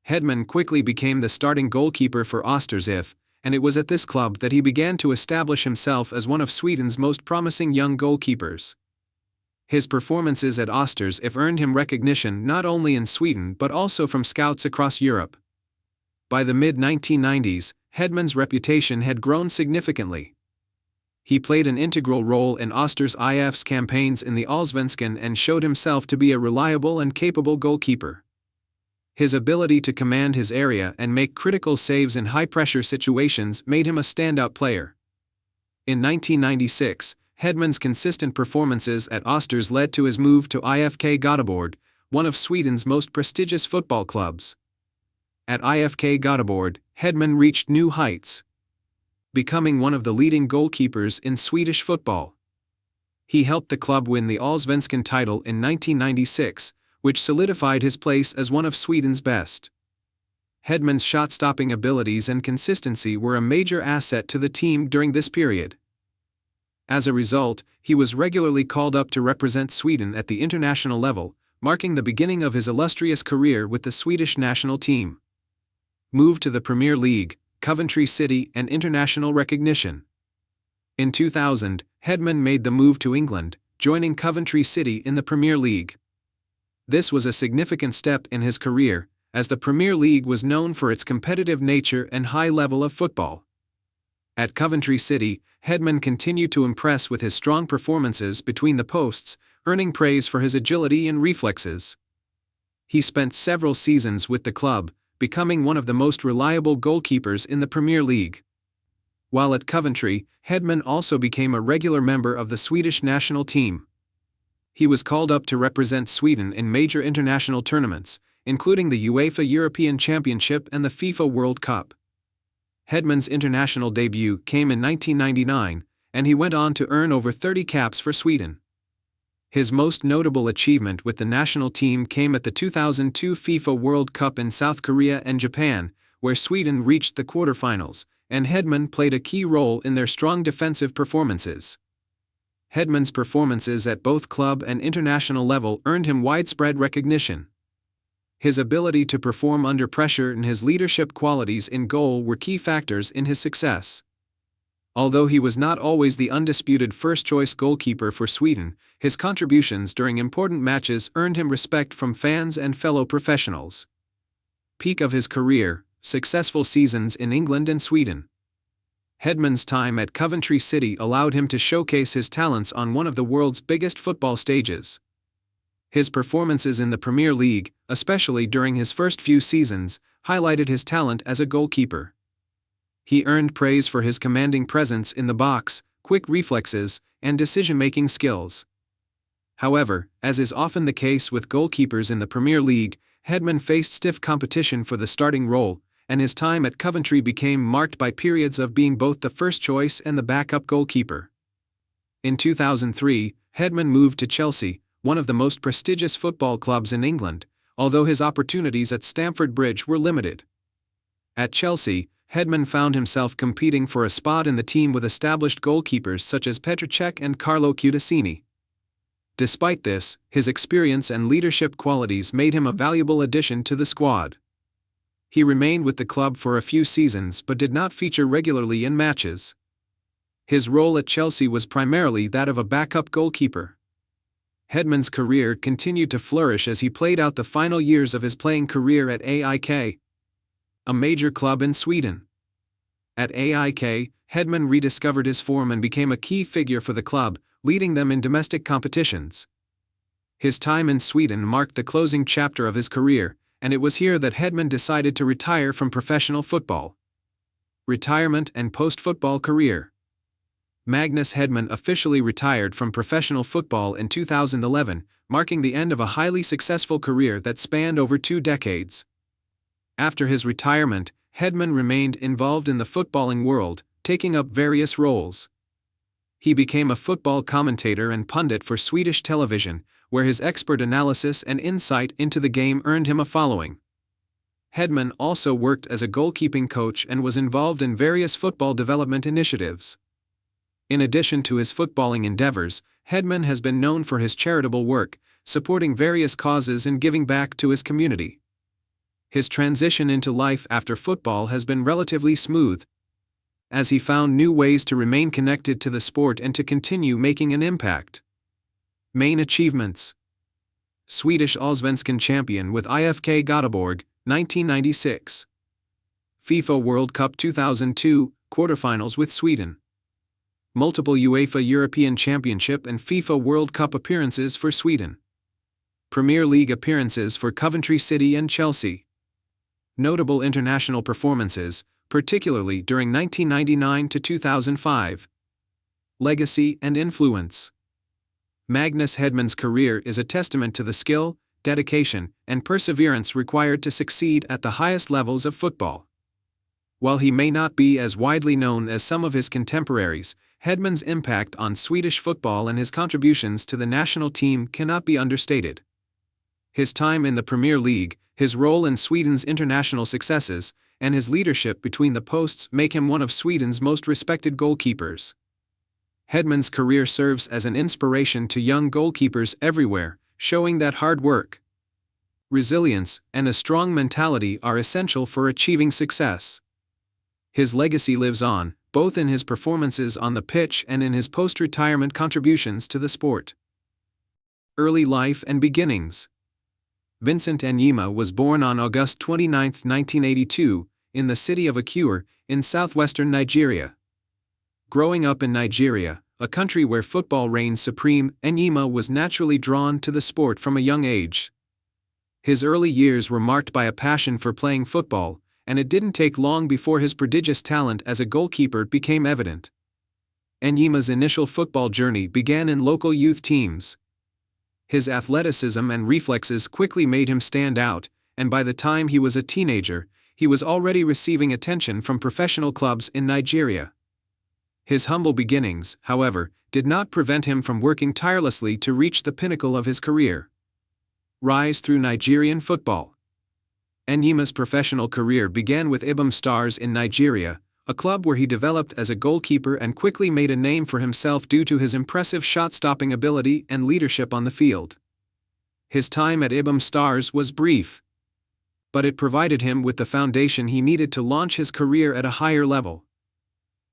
Hedman quickly became the starting goalkeeper for Östers IF, and it was at this club that he began to establish himself as one of Sweden's most promising young goalkeepers. His performances at Östers IF earned him recognition not only in Sweden but also from scouts across Europe. By the mid-1990s, Hedman's reputation had grown significantly. He played an integral role in Östers IF's campaigns in the Allsvenskan and showed himself to be a reliable and capable goalkeeper. His ability to command his area and make critical saves in high-pressure situations made him a standout player. In 1996, Hedman's consistent performances at Östers led to his move to IFK Göteborg, one of Sweden's most prestigious football clubs. At IFK Göteborg, Hedman reached new heights, becoming one of the leading goalkeepers in Swedish football. He helped the club win the Allsvenskan title in 1996, which solidified his place as one of Sweden's best. Hedman's shot-stopping abilities and consistency were a major asset to the team during this period. As a result, he was regularly called up to represent Sweden at the international level, marking the beginning of his illustrious career with the Swedish national team. Move to the Premier League, Coventry City, and international recognition. In 2000, Hedman made the move to England, joining Coventry City in the Premier League. This was a significant step in his career, as the Premier League was known for its competitive nature and high level of football. At Coventry City, Hedman continued to impress with his strong performances between the posts, earning praise for his agility and reflexes. He spent several seasons with the club, becoming one of the most reliable goalkeepers in the Premier League. While at Coventry, Hedman also became a regular member of the Swedish national team. He was called up to represent Sweden in major international tournaments, including the UEFA European Championship and the FIFA World Cup. Hedman's international debut came in 1999, and he went on to earn over 30 caps for Sweden. His most notable achievement with the national team came at the 2002 FIFA World Cup in South Korea and Japan, where Sweden reached the quarterfinals, and Hedman played a key role in their strong defensive performances. Hedman's performances at both club and international level earned him widespread recognition. His ability to perform under pressure and his leadership qualities in goal were key factors in his success. Although he was not always the undisputed first-choice goalkeeper for Sweden, his contributions during important matches earned him respect from fans and fellow professionals. Peak of his career, successful seasons in England and Sweden. Hedman's time at Coventry City allowed him to showcase his talents on one of the world's biggest football stages. His performances in the Premier League, especially during his first few seasons, highlighted his talent as a goalkeeper. He earned praise for his commanding presence in the box, quick reflexes, and decision-making skills. However, as is often the case with goalkeepers in the Premier League, Hedman faced stiff competition for the starting role, and his time at Coventry became marked by periods of being both the first choice and the backup goalkeeper. In 2003, Hedman moved to Chelsea, one of the most prestigious football clubs in England, although his opportunities at Stamford Bridge were limited. At Chelsea, Hedman found himself competing for a spot in the team with established goalkeepers such as Petr Cech and Carlo Cudicini. Despite this, his experience and leadership qualities made him a valuable addition to the squad. He remained with the club for a few seasons but did not feature regularly in matches. His role at Chelsea was primarily that of a backup goalkeeper. Hedman's career continued to flourish as he played out the final years of his playing career at AIK, a major club in Sweden. At AIK, Hedman rediscovered his form and became a key figure for the club, leading them in domestic competitions. His time in Sweden marked the closing chapter of his career, and it was here that Hedman decided to retire from professional football. Retirement and post-football career. Magnus Hedman officially retired from professional football in 2011, marking the end of a highly successful career that spanned over 2 decades. After his retirement, Hedman remained involved in the footballing world, taking up various roles. He became a football commentator and pundit for Swedish television, where his expert analysis and insight into the game earned him a following. Hedman also worked as a goalkeeping coach and was involved in various football development initiatives. In addition to his footballing endeavors, Hedman has been known for his charitable work, supporting various causes and giving back to his community. His transition into life after football has been relatively smooth, as he found new ways to remain connected to the sport and to continue making an impact. Main achievements: Swedish Allsvenskan champion with IFK Göteborg, 1996. FIFA World Cup 2002, quarterfinals with Sweden. Multiple UEFA European Championship and FIFA World Cup appearances for Sweden. Premier League appearances for Coventry City and Chelsea. Notable international performances, particularly during 1999 to 2005. Legacy and influence. Magnus Hedman's career is a testament to the skill, dedication, and perseverance required to succeed at the highest levels of football. While he may not be as widely known as some of his contemporaries, Hedman's impact on Swedish football and his contributions to the national team cannot be understated. His time in the Premier League, his role in Sweden's international successes, and his leadership between the posts make him one of Sweden's most respected goalkeepers. Hedman's career serves as an inspiration to young goalkeepers everywhere, showing that hard work, resilience, and a strong mentality are essential for achieving success. His legacy lives on, both in his performances on the pitch and in his post-retirement contributions to the sport. Early life and beginnings. Vincent Enyeama was born on August 29, 1982, in the city of Akure, in southwestern Nigeria. Growing up in Nigeria, a country where football reigns supreme, Enyeama was naturally drawn to the sport from a young age. His early years were marked by a passion for playing football, and it didn't take long before his prodigious talent as a goalkeeper became evident. Enyeama's initial football journey began in local youth teams. His athleticism and reflexes quickly made him stand out, and by the time he was a teenager, he was already receiving attention from professional clubs in Nigeria. His humble beginnings, however, did not prevent him from working tirelessly to reach the pinnacle of his career. Rise through Nigerian football. Enyeama's professional career began with Ibom Stars in Nigeria, a club where he developed as a goalkeeper and quickly made a name for himself due to his impressive shot-stopping ability and leadership on the field. His time at Ibom Stars was brief, but it provided him with the foundation he needed to launch his career at a higher level.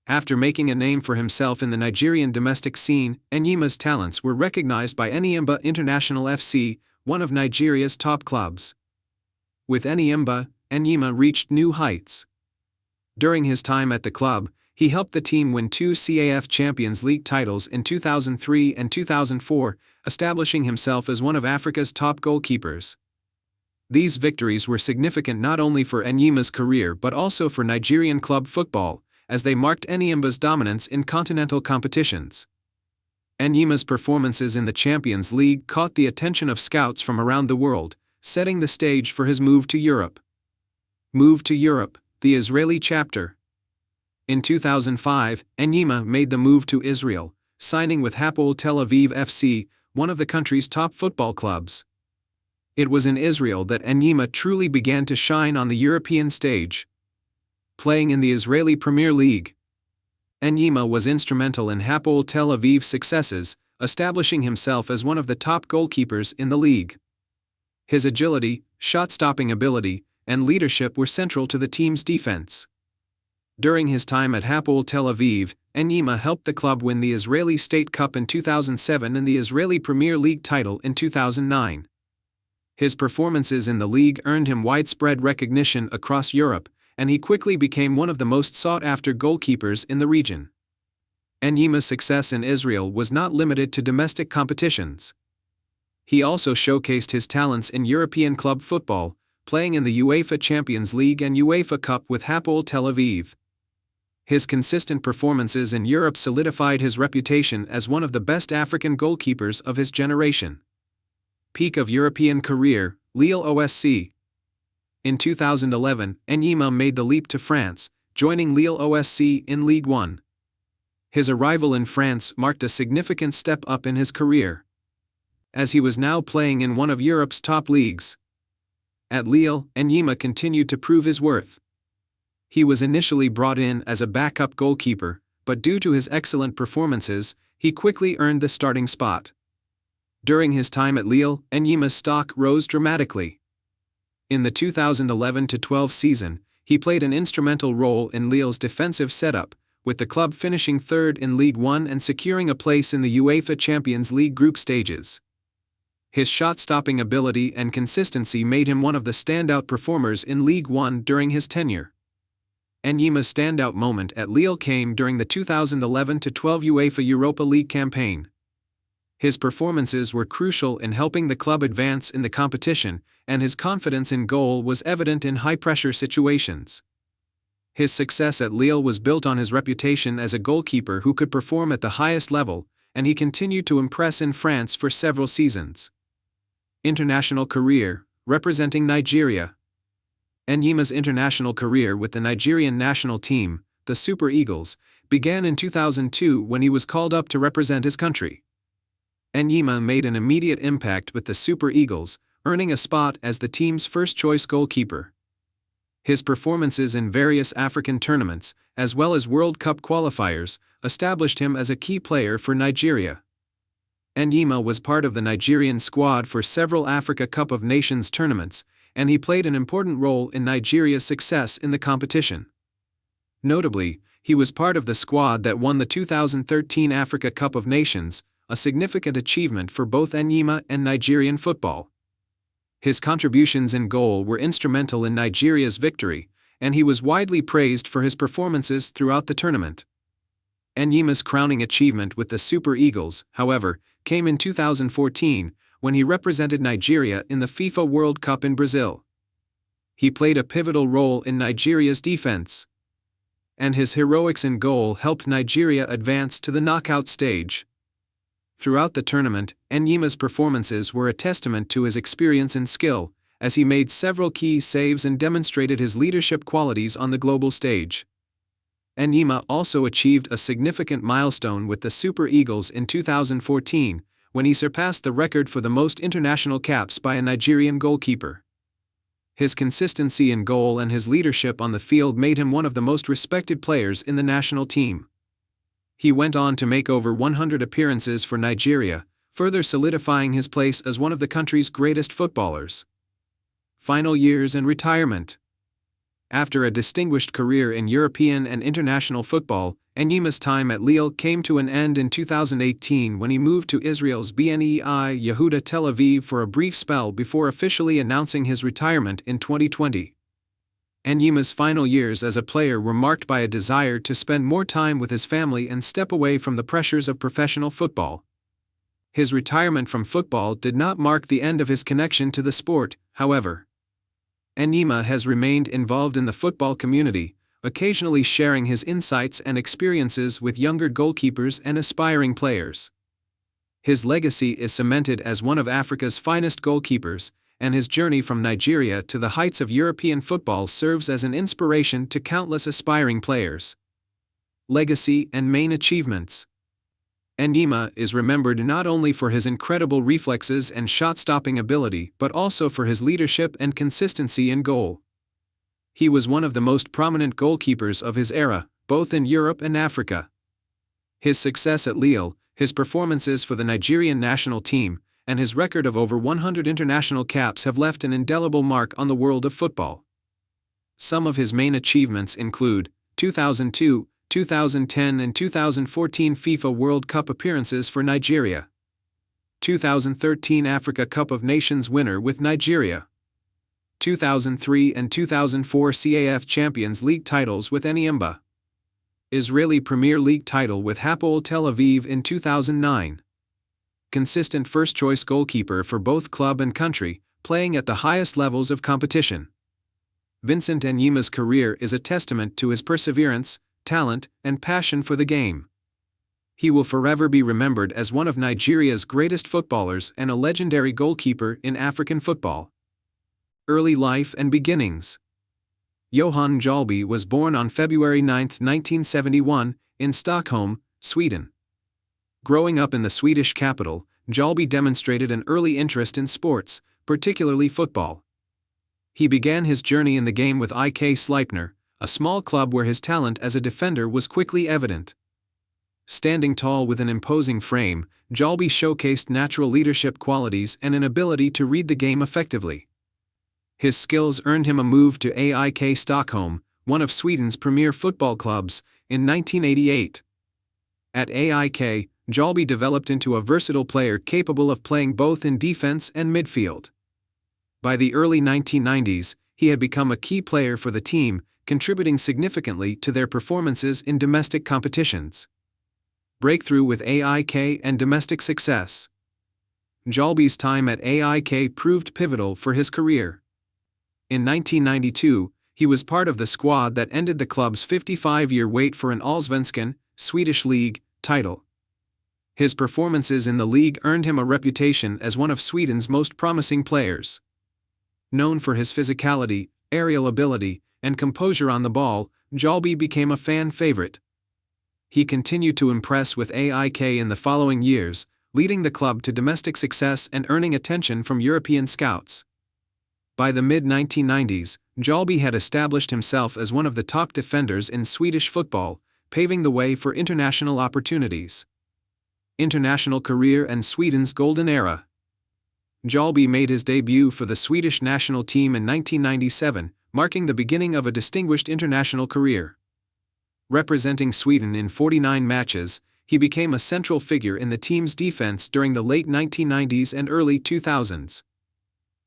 After making a name for himself in the Nigerian domestic scene, Enyeama's talents were recognized by Enyimba International FC, one of Nigeria's top clubs. With Enyimba, Enyeama reached new heights. During his time at the club, he helped the team win 2 CAF Champions League titles in 2003 and 2004, establishing himself as one of Africa's top goalkeepers. These victories were significant not only for Enyimba's career but also for Nigerian club football, as they marked Enyimba's dominance in continental competitions. Enyima's performances in the Champions League caught the attention of scouts from around the world, setting the stage for his move to Europe. Move to Europe, the Israeli chapter. In 2005, Enyeama made the move to Israel, signing with Hapoel Tel Aviv FC, one of the country's top football clubs. It was in Israel that Enyeama truly began to shine on the European stage. Playing in the Israeli Premier League, Enyeama was instrumental in Hapoel Tel Aviv's successes, establishing himself as one of the top goalkeepers in the league. His agility, shot-stopping ability, and leadership were central to the team's defense. During his time at Hapoel Tel Aviv, Enyeama helped the club win the Israeli State Cup in 2007 and the Israeli Premier League title in 2009. His performances in the league earned him widespread recognition across Europe, and he quickly became one of the most sought-after goalkeepers in the region. Enyeama's success in Israel was not limited to domestic competitions. He also showcased his talents in European club football, playing in the UEFA Champions League and UEFA Cup with Hapoel Tel Aviv. His consistent performances in Europe solidified his reputation as one of the best African goalkeepers of his generation. Peak of European career, Lille OSC. In 2011, Enyima made the leap to France, joining Lille OSC in Ligue 1. His arrival in France marked a significant step up in his career, as he was now playing in one of Europe's top leagues. At Lille, Enyima continued to prove his worth. He was initially brought in as a backup goalkeeper, but due to his excellent performances, he quickly earned the starting spot. During his time at Lille, Enyima's stock rose dramatically. In the 2011-12 season, he played an instrumental role in Lille's defensive setup, with the club finishing third in Ligue 1 and securing a place in the UEFA Champions League group stages. His shot-stopping ability and consistency made him one of the standout performers in Ligue 1 during his tenure. Enyima's standout moment at Lille came during the 2011-12 UEFA Europa League campaign. His performances were crucial in helping the club advance in the competition, and his confidence in goal was evident in high-pressure situations. His success at Lille was built on his reputation as a goalkeeper who could perform at the highest level, and he continued to impress in France for several seasons. International career, representing Nigeria. Enyima's international career with the Nigerian national team, the Super Eagles, began in 2002 when he was called up to represent his country. Enyima made an immediate impact with the Super Eagles, earning a spot as the team's first-choice goalkeeper. His performances in various African tournaments, as well as World Cup qualifiers, established him as a key player for Nigeria. Enyima was part of the Nigerian squad for several Africa Cup of Nations tournaments, and he played an important role in Nigeria's success in the competition. Notably, he was part of the squad that won the 2013 Africa Cup of Nations, a significant achievement for both Enyima and Nigerian football. His contributions in goal were instrumental in Nigeria's victory, and he was widely praised for his performances throughout the tournament. Enyima's crowning achievement with the Super Eagles, however, came in 2014, when he represented Nigeria in the FIFA World Cup in Brazil. He played a pivotal role in Nigeria's defense, and his heroics in goal helped Nigeria advance to the knockout stage. Throughout the tournament, Enyima's performances were a testament to his experience and skill, as he made several key saves and demonstrated his leadership qualities on the global stage. Enyima also achieved a significant milestone with the Super Eagles in 2014, when he surpassed the record for the most international caps by a Nigerian goalkeeper. His consistency in goal and his leadership on the field made him one of the most respected players in the national team. He went on to make over 100 appearances for Nigeria, further solidifying his place as one of the country's greatest footballers. Final years and retirement. After a distinguished career in European and international football, Enyima's time at Lille came to an end in 2018 when he moved to Israel's Bnei Yehuda Tel Aviv for a brief spell before officially announcing his retirement in 2020. Enyima's final years as a player were marked by a desire to spend more time with his family and step away from the pressures of professional football. His retirement from football did not mark the end of his connection to the sport, however. Enyima has remained involved in the football community, occasionally sharing his insights and experiences with younger goalkeepers and aspiring players. His legacy is cemented as one of Africa's finest goalkeepers, and his journey from Nigeria to the heights of European football serves as an inspiration to countless aspiring players. Legacy and main achievements. Enyima is remembered not only for his incredible reflexes and shot-stopping ability but also for his leadership and consistency in goal. He was one of the most prominent goalkeepers of his era, both in Europe and Africa. His success at Lille, his performances for the Nigerian national team, and his record of over 100 international caps have left an indelible mark on the world of football. Some of his main achievements include 2002, 2010 and 2014 FIFA World Cup appearances for Nigeria, 2013 Africa Cup of Nations winner with Nigeria, 2003 and 2004 CAF Champions League titles with Enyimba, Israeli Premier League title with Hapoel Tel Aviv in 2009. Consistent first-choice goalkeeper for both club and country, playing at the highest levels of competition. Vincent Enyima's career is a testament to his perseverance, talent, and passion for the game. He will forever be remembered as one of Nigeria's greatest footballers and a legendary goalkeeper in African football. Early life and beginnings. Johan Mjällby was born on February 9, 1971, in Stockholm, Sweden. Growing up in the Swedish capital, Mjällby demonstrated an early interest in sports, particularly football. He began his journey in the game with IK Sleipner, a small club where his talent as a defender was quickly evident. Standing tall with an imposing frame, Mjällby showcased natural leadership qualities and an ability to read the game effectively. His skills earned him a move to AIK Stockholm, one of Sweden's premier football clubs, in 1988. At AIK, Mjällby developed into a versatile player capable of playing both in defense and midfield. By the early 1990s, he had become a key player for the team, contributing significantly to their performances in domestic competitions. Breakthrough with AIK and domestic success. Mjällby's time at AIK proved pivotal for his career. In 1992, he was part of the squad that ended the club's 55-year wait for an Allsvenskan, Swedish league, title. His performances in the league earned him a reputation as one of Sweden's most promising players. Known for his physicality, aerial ability, and composure on the ball, Mjällby became a fan favorite. He continued to impress with AIK in the following years, leading the club to domestic success and earning attention from European scouts. By the mid-1990s, Mjällby had established himself as one of the top defenders in Swedish football, paving the way for international opportunities. International career and Sweden's golden era. Mjällby made his debut for the Swedish national team in 1997, marking the beginning of a distinguished international career. Representing Sweden in 49 matches, he became a central figure in the team's defense during the late 1990s and early 2000s.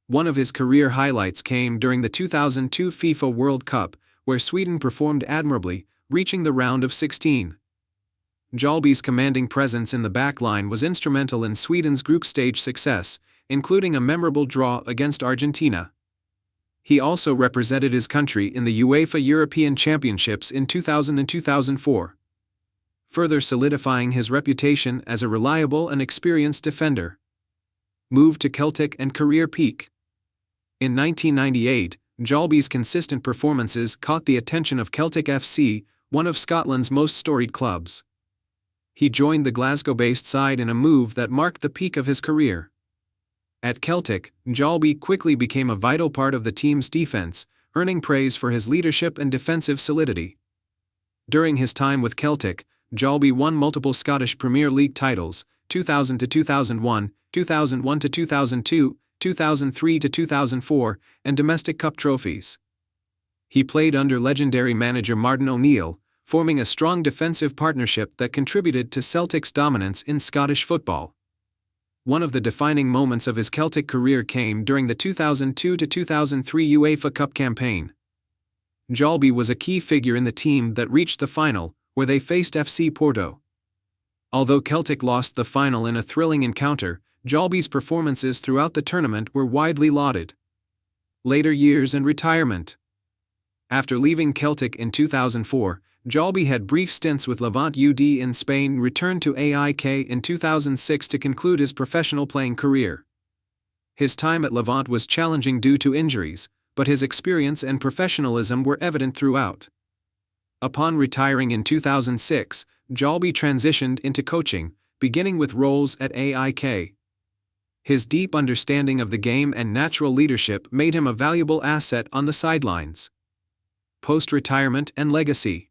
One of his career highlights came during the 2002 FIFA World Cup, where Sweden performed admirably, reaching the round of 16. Mjällby's commanding presence in the backline was instrumental in Sweden's group stage success, including a memorable draw against Argentina. He also represented his country in the UEFA European Championships in 2000 and 2004, further solidifying his reputation as a reliable and experienced defender. Move to Celtic and career peak. In 1998, Mjällby's consistent performances caught the attention of Celtic FC, one of Scotland's most storied clubs. He joined the Glasgow-based side in a move that marked the peak of his career. At Celtic, Mjällby quickly became a vital part of the team's defense, earning praise for his leadership and defensive solidity. During his time with Celtic, Mjällby won multiple Scottish Premier League titles, 2000 to 2001, 2001 to 2002, 2003 to 2004, and domestic cup trophies. He played under legendary manager Martin O'Neill, forming a strong defensive partnership that contributed to Celtic's dominance in Scottish football. One of the defining moments of his Celtic career came during the 2002 to 2003 UEFA Cup campaign. Mjällby was a key figure in the team that reached the final, where they faced FC Porto. Although Celtic lost the final in a thrilling encounter, Mjällby's performances throughout the tournament were widely lauded. Later years and retirement. After leaving Celtic in 2004, Mjällby had brief stints with Levante UD in Spain, returned to AIK in 2006 to conclude his professional playing career. His time at Levante was challenging due to injuries, but his experience and professionalism were evident throughout. Upon retiring in 2006, Mjällby transitioned into coaching, beginning with roles at AIK. His deep understanding of the game and natural leadership made him a valuable asset on the sidelines. Post-retirement and legacy.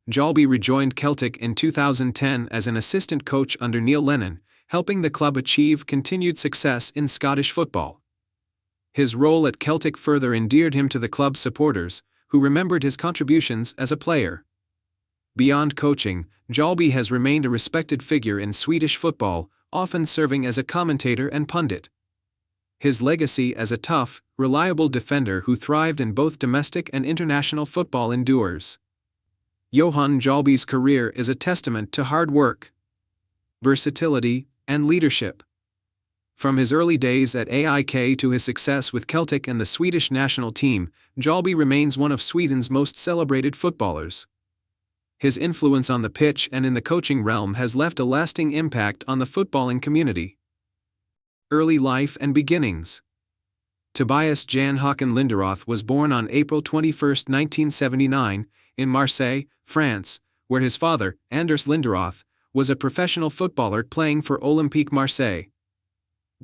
Mjällby rejoined Celtic in 2010 as an assistant coach under Neil Lennon, helping the club achieve continued success in Scottish football. His role at Celtic further endeared him to the club's supporters, who remembered his contributions as a player. Beyond coaching, Mjällby has remained a respected figure in Swedish football, often serving as a commentator and pundit. His legacy as a tough, reliable defender who thrived in both domestic and international football endures. Johan Mjällby's career is a testament to hard work, versatility, and leadership. From his early days at AIK to his success with Celtic and the Swedish national team, Mjällby remains one of Sweden's most celebrated footballers. His influence on the pitch and in the coaching realm has left a lasting impact on the footballing community. Early life and beginnings. Tobias Jan Håkan Linderoth was born on April 21, 1979, in Marseille, France, where his father, Anders Linderoth, was a professional footballer playing for Olympique Marseille.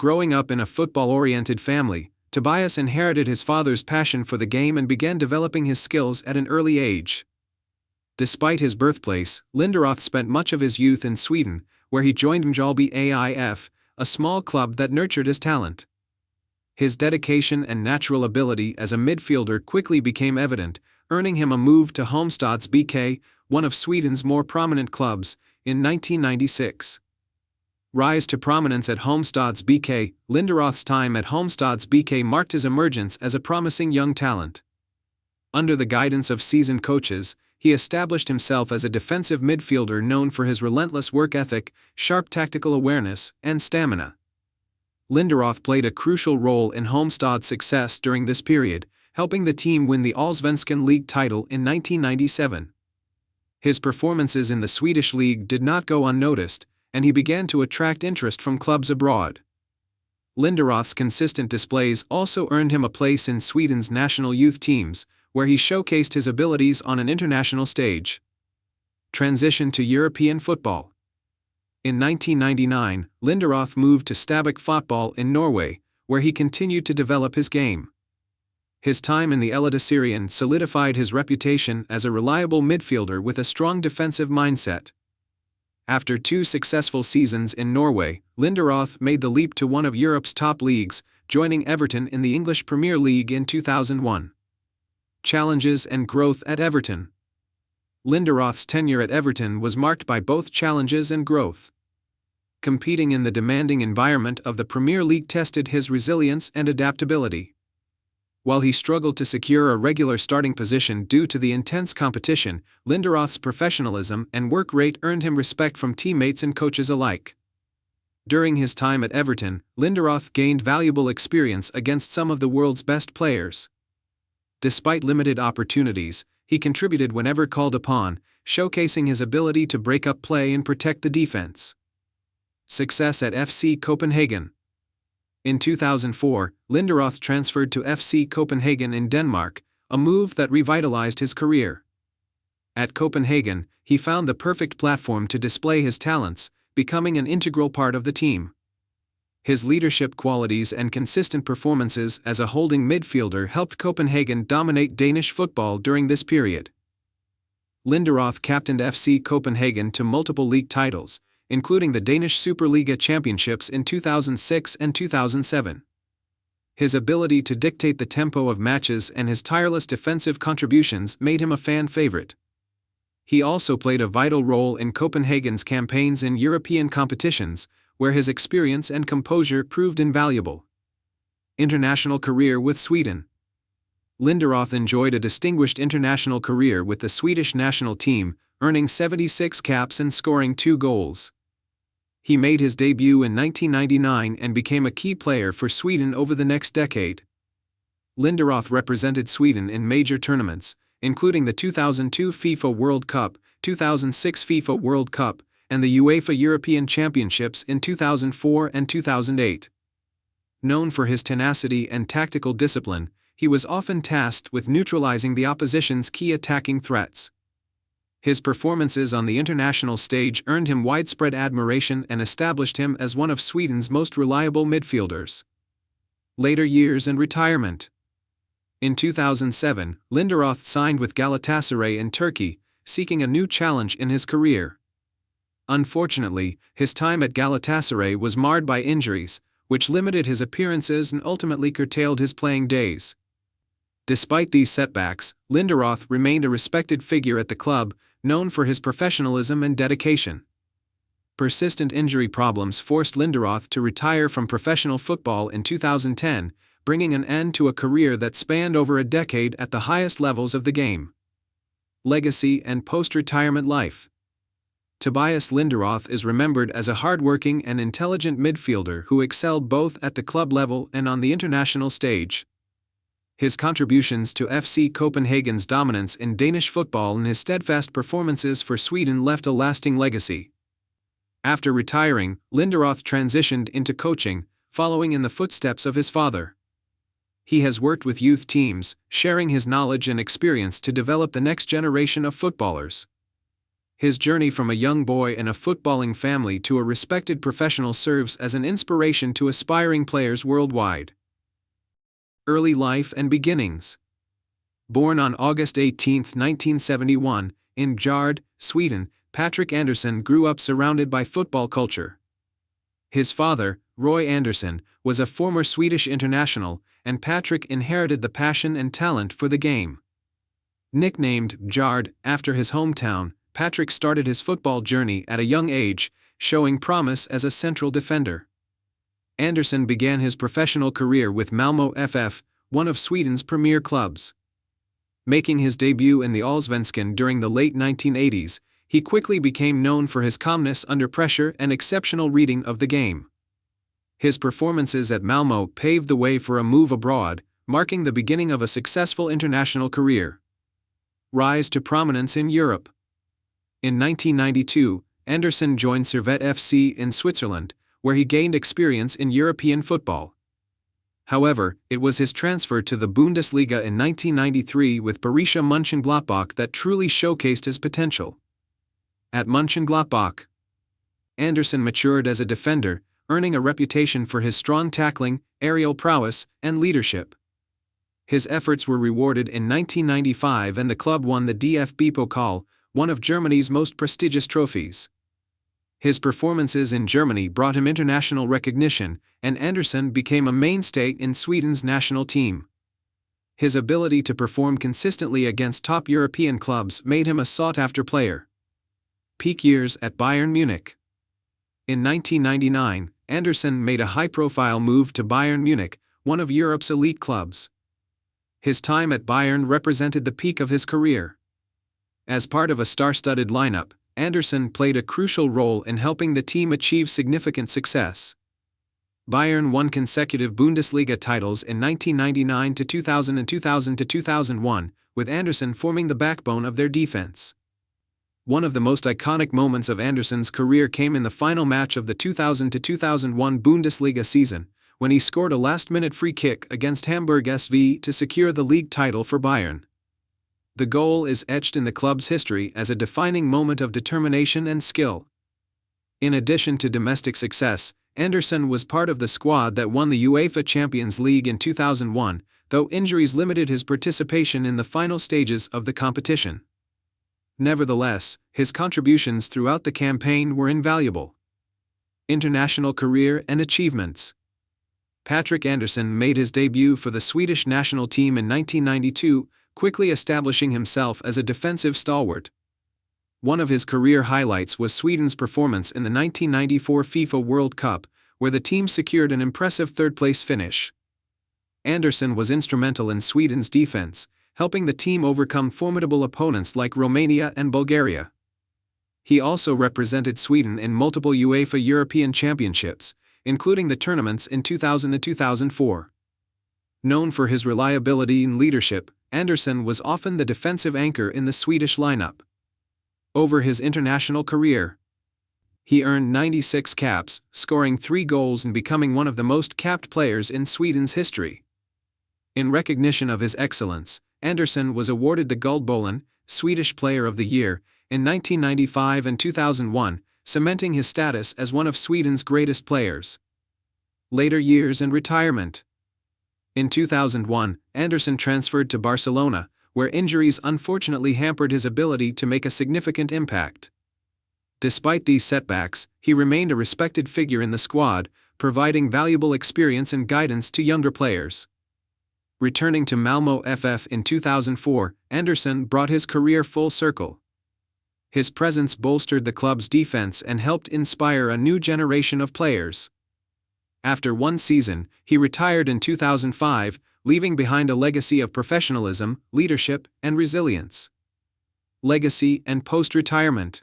Growing up in a football-oriented family, Tobias inherited his father's passion for the game and began developing his skills at an early age. Despite his birthplace, Linderoth spent much of his youth in Sweden, where he joined Mjölby AIF, a small club that nurtured his talent. His dedication and natural ability as a midfielder quickly became evident, earning him a move to Halmstads BK, one of Sweden's more prominent clubs, in 1996. Rise to prominence at Halmstads BK. Linderoth's time at Halmstads BK marked his emergence as a promising young talent. Under the guidance of seasoned coaches, he established himself as a defensive midfielder known for his relentless work ethic, sharp tactical awareness, and stamina. Linderoth played a crucial role in Halmstad's success during this period, helping the team win the Allsvenskan League title in 1997. His performances in the Swedish league did not go unnoticed, and he began to attract interest from clubs abroad. Linderoth's consistent displays also earned him a place in Sweden's national youth teams, where he showcased his abilities on an international stage. Transition to European football. In 1999, Linderoth moved to Stabæk Fotball in Norway, where he continued to develop his game. His time in the Eliteserien solidified his reputation as a reliable midfielder with a strong defensive mindset. After 2 successful seasons in Norway, Linderoth made the leap to one of Europe's top leagues, joining Everton in the English Premier League in 2001. Challenges and growth at Everton. Linderoth's tenure at Everton was marked by both challenges and growth. Competing in the demanding environment of the Premier League tested his resilience and adaptability. While he struggled to secure a regular starting position due to the intense competition, Linderoth's professionalism and work rate earned him respect from teammates and coaches alike. During his time at Everton, Linderoth gained valuable experience against some of the world's best players. Despite limited opportunities, he contributed whenever called upon, showcasing his ability to break up play and protect the defense. Success at FC Copenhagen. In 2004, Linderoth transferred to FC Copenhagen in Denmark, a move that revitalized his career. At Copenhagen, he found the perfect platform to display his talents, becoming an integral part of the team. His leadership qualities and consistent performances as a holding midfielder helped Copenhagen dominate Danish football during this period. Linderoth captained FC Copenhagen to multiple league titles, including the Danish Superliga Championships in 2006 and 2007. His ability to dictate the tempo of matches and his tireless defensive contributions made him a fan favorite. He also played a vital role in Copenhagen's campaigns in European competitions, where his experience and composure proved invaluable. International career with Sweden. Linderoth enjoyed a distinguished international career with the Swedish national team, earning 76 caps and scoring 2 goals. He made his debut in 1999 and became a key player for Sweden over the next decade. Linderoth represented Sweden in major tournaments, including the 2002 FIFA World Cup, 2006 FIFA World Cup, and the UEFA European Championships in 2004 and 2008. Known for his tenacity and tactical discipline, he was often tasked with neutralizing the opposition's key attacking threats. His performances on the international stage earned him widespread admiration and established him as one of Sweden's most reliable midfielders. Later years and retirement. In 2007, Linderoth signed with Galatasaray in Turkey, seeking a new challenge in his career. Unfortunately, his time at Galatasaray was marred by injuries, which limited his appearances and ultimately curtailed his playing days. Despite these setbacks, Linderoth remained a respected figure at the club, known for his professionalism and dedication. Persistent injury problems forced Linderoth to retire from professional football in 2010, bringing an end to a career that spanned over a decade at the highest levels of the game. Legacy and post-retirement life. Tobias Linderoth is remembered as a hard-working and intelligent midfielder who excelled both at the club level and on the international stage. His contributions to FC Copenhagen's dominance in Danish football and his steadfast performances for Sweden left a lasting legacy. After retiring, Linderoth transitioned into coaching, following in the footsteps of his father. He has worked with youth teams, sharing his knowledge and experience to develop the next generation of footballers. His journey from a young boy in a footballing family to a respected professional serves as an inspiration to aspiring players worldwide. Early life and beginnings. Born on August 18, 1971, in Gärde, Sweden, Patrik Andersson grew up surrounded by football culture. His father, Roy Andersson, was a former Swedish international, and Patrik inherited the passion and talent for the game. Nicknamed Gärde after his hometown, Patrik started his football journey at a young age, showing promise as a central defender. Andersson began his professional career with Malmö FF, one of Sweden's premier clubs. Making his debut in the Allsvenskan during the late 1980s, he quickly became known for his calmness under pressure and exceptional reading of the game. His performances at Malmö paved the way for a move abroad, marking the beginning of a successful international career. Rise to prominence in Europe. In 1992, Andersson joined Servette FC in Switzerland, where he gained experience in European football. However, it was his transfer to the Bundesliga in 1993 with Borussia Mönchengladbach that truly showcased his potential. At Mönchengladbach, Andersson matured as a defender, earning a reputation for his strong tackling, aerial prowess, and leadership. His efforts were rewarded in 1995 and the club won the DFB Pokal, one of Germany's most prestigious trophies. His performances in Germany brought him international recognition, and Andersson became a mainstay in Sweden's national team. His ability to perform consistently against top European clubs made him a sought-after player. Peak years at Bayern Munich. In 1999, Andersson made a high-profile move to Bayern Munich, one of Europe's elite clubs. His time at Bayern represented the peak of his career. As part of a star-studded lineup, Andersson played a crucial role in helping the team achieve significant success. Bayern won consecutive Bundesliga titles in 1999 to 2000 and 2000 to 2001, with Andersson forming the backbone of their defense. One of the most iconic moments of Andersson's career came in the final match of the 2000 to 2001 Bundesliga season, when he scored a last-minute free kick against Hamburg SV to secure the league title for Bayern. The goal is etched in the club's history as a defining moment of determination and skill. In addition to domestic success, Andersson was part of the squad that won the UEFA Champions League in 2001, though injuries limited his participation in the final stages of the competition. Nevertheless, his contributions throughout the campaign were invaluable. International career and achievements. Patrik Andersson made his debut for the Swedish national team in 1992, quickly establishing himself as a defensive stalwart. One of his career highlights was Sweden's performance in the 1994 FIFA World Cup, where the team secured an impressive third-place finish. Andersson was instrumental in Sweden's defense, helping the team overcome formidable opponents like Romania and Bulgaria. He also represented Sweden in multiple UEFA European Championships, including the tournaments in 2000 and 2004. Known for his reliability and leadership, Andersson was often the defensive anchor in the Swedish lineup. Over his international career, he earned 96 caps, scoring 3 goals and becoming one of the most capped players in Sweden's history. In recognition of his excellence, Andersson was awarded the Guldbollen, Swedish Player of the Year, in 1995 and 2001, cementing his status as one of Sweden's greatest players. Later years and retirement. In 2001, Andersson transferred to Barcelona, where injuries unfortunately hampered his ability to make a significant impact. Despite these setbacks, he remained a respected figure in the squad, providing valuable experience and guidance to younger players. Returning to Malmö FF in 2004, Andersson brought his career full circle. His presence bolstered the club's defense and helped inspire a new generation of players. After one season, he retired in 2005, leaving behind a legacy of professionalism, leadership, and resilience. Legacy and post-retirement.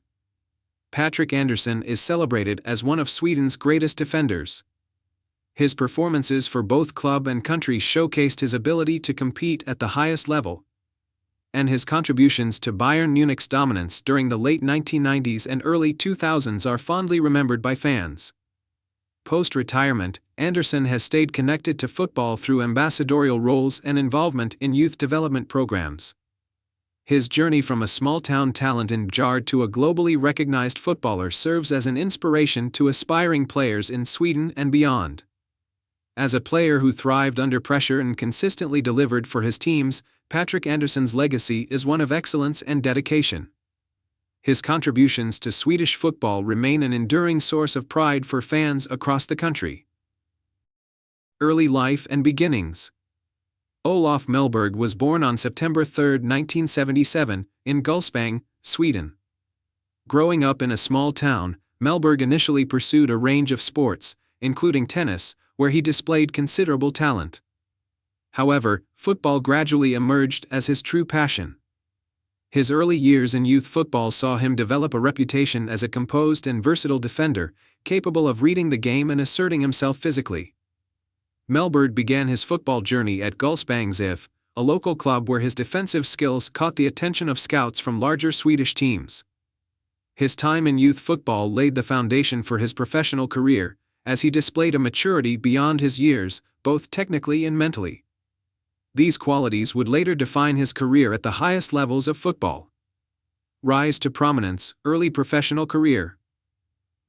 Patrik Andersson is celebrated as one of Sweden's greatest defenders. His performances for both club and country showcased his ability to compete at the highest level. And his contributions to Bayern Munich's dominance during the late 1990s and early 2000s are fondly remembered by fans. Post-retirement, Andersson has stayed connected to football through ambassadorial roles and involvement in youth development programs. His journey from a small-town talent in Bjärred to a globally recognized footballer serves as an inspiration to aspiring players in Sweden and beyond. As a player who thrived under pressure and consistently delivered for his teams, Patrik Andersson's legacy is one of excellence and dedication. His contributions to Swedish football remain an enduring source of pride for fans across the country. Early life and beginnings. Olof Mellberg was born on September 3, 1977, in Gullspång, Sweden. Growing up in a small town, Mellberg initially pursued a range of sports, including tennis, where he displayed considerable talent. However, football gradually emerged as his true passion. His early years in youth football saw him develop a reputation as a composed and versatile defender, capable of reading the game and asserting himself physically. Mellberg began his football journey at Gullspångs IF, a local club where his defensive skills caught the attention of scouts from larger Swedish teams. His time in youth football laid the foundation for his professional career, as he displayed a maturity beyond his years, both technically and mentally. These qualities would later define his career at the highest levels of football. Rise to prominence, early professional career.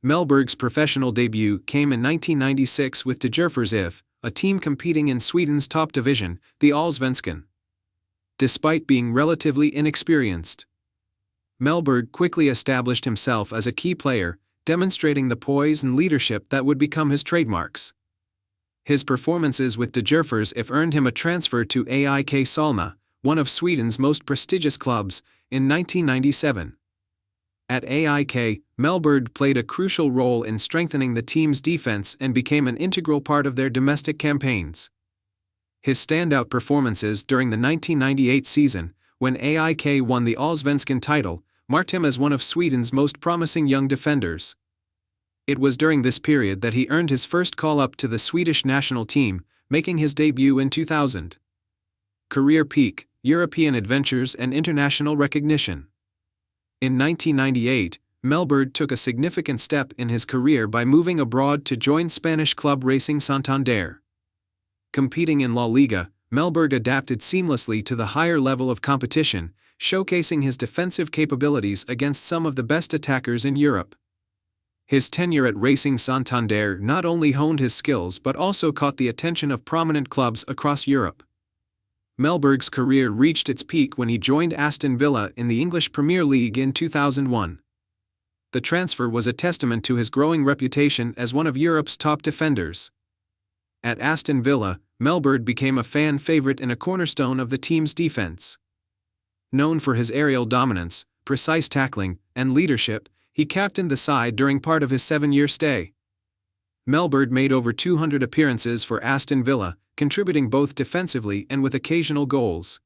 Mellberg's professional debut came in 1996 with Djurgårdens IF, a team competing in Sweden's top division, the Allsvenskan. Despite being relatively inexperienced, Mellberg quickly established himself as a key player, demonstrating the poise and leadership that would become his trademarks. His performances with Djurgårdens IF earned him a transfer to AIK Solna, one of Sweden's most prestigious clubs, in 1997. At AIK, Mellberg played a crucial role in strengthening the team's defense and became an integral part of their domestic campaigns. His standout performances during the 1998 season, when AIK won the Allsvenskan title, marked him as one of Sweden's most promising young defenders. It was during this period that he earned his first call-up to the Swedish national team, making his debut in 2000. Career peak, European adventures and international recognition. In 1998, Mellberg took a significant step in his career by moving abroad to join Spanish club Racing Santander. Competing in La Liga, Mellberg adapted seamlessly to the higher level of competition, showcasing his defensive capabilities against some of the best attackers in Europe. His tenure at Racing Santander not only honed his skills but also caught the attention of prominent clubs across Europe. Mellberg's career reached its peak when he joined Aston Villa in the English Premier League in 2001. The transfer was a testament to his growing reputation as one of Europe's top defenders. At Aston Villa, Mellberg became a fan favorite and a cornerstone of the team's defense. Known for his aerial dominance, precise tackling, and leadership, he captained the side during part of his 7-year stay. Mellberg made over 200 appearances for Aston Villa, contributing both defensively and with occasional goals.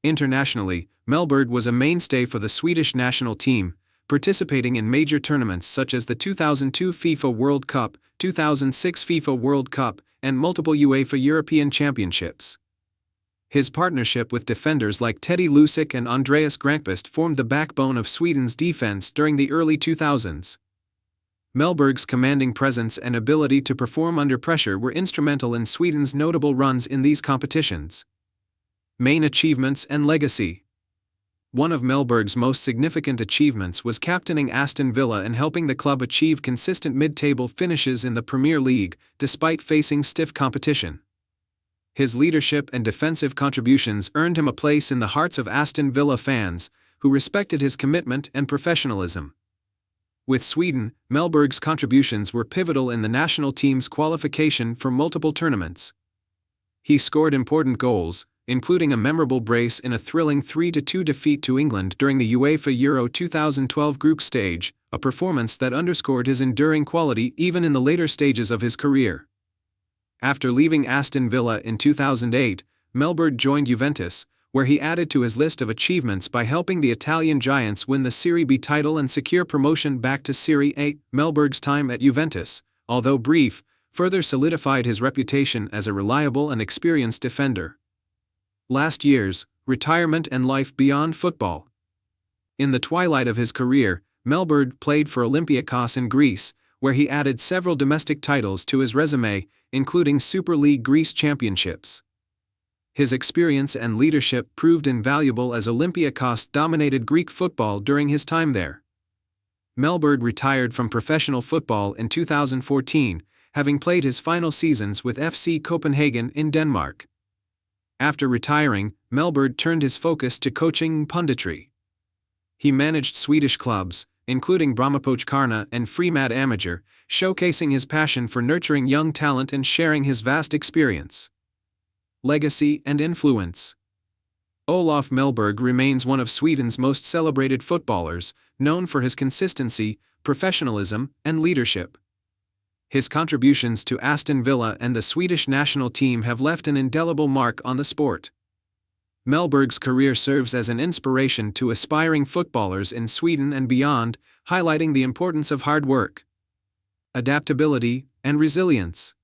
Internationally, Mellberg was a mainstay for the Swedish national team, participating in major tournaments such as the 2002 FIFA World Cup, 2006 FIFA World Cup, and multiple UEFA European Championships. His partnership with defenders like Teddy Lucic and Andreas Granqvist formed the backbone of Sweden's defense during the early 2000s. Mellberg's commanding presence and ability to perform under pressure were instrumental in Sweden's notable runs in these competitions. Main achievements and legacy. One of Mellberg's most significant achievements was captaining Aston Villa and helping the club achieve consistent mid-table finishes in the Premier League, despite facing stiff competition. His leadership and defensive contributions earned him a place in the hearts of Aston Villa fans, who respected his commitment and professionalism. With Sweden, Mellberg's contributions were pivotal in the national team's qualification for multiple tournaments. He scored important goals, including a memorable brace in a thrilling 3-2 defeat to England during the UEFA Euro 2012 group stage, a performance that underscored his enduring quality even in the later stages of his career. After leaving Aston Villa in 2008, Mellberg joined Juventus, where he added to his list of achievements by helping the Italian giants win the Serie B title and secure promotion back to Serie A. Mellberg's time at Juventus, although brief, further solidified his reputation as a reliable and experienced defender. Last years, retirement and life beyond football. In the twilight of his career, Mellberg played for Olympiakos in Greece, where he added several domestic titles to his resume, including Super League Greece championships. His experience and leadership proved invaluable as Olympiakos dominated Greek football during his time there. Melberg retired from professional football in 2014, having played his final seasons with FC Copenhagen in Denmark. After retiring, Melberg turned his focus to coaching and punditry. He managed Swedish clubs, including Brommapojkarna and Fremad Amager, showcasing his passion for nurturing young talent and sharing his vast experience. Legacy and influence. Olof Mellberg remains one of Sweden's most celebrated footballers, known for his consistency, professionalism, and leadership. His contributions to Aston Villa and the Swedish national team have left an indelible mark on the sport. Mellberg's career serves as an inspiration to aspiring footballers in Sweden and beyond, highlighting the importance of hard work, adaptability, and resilience.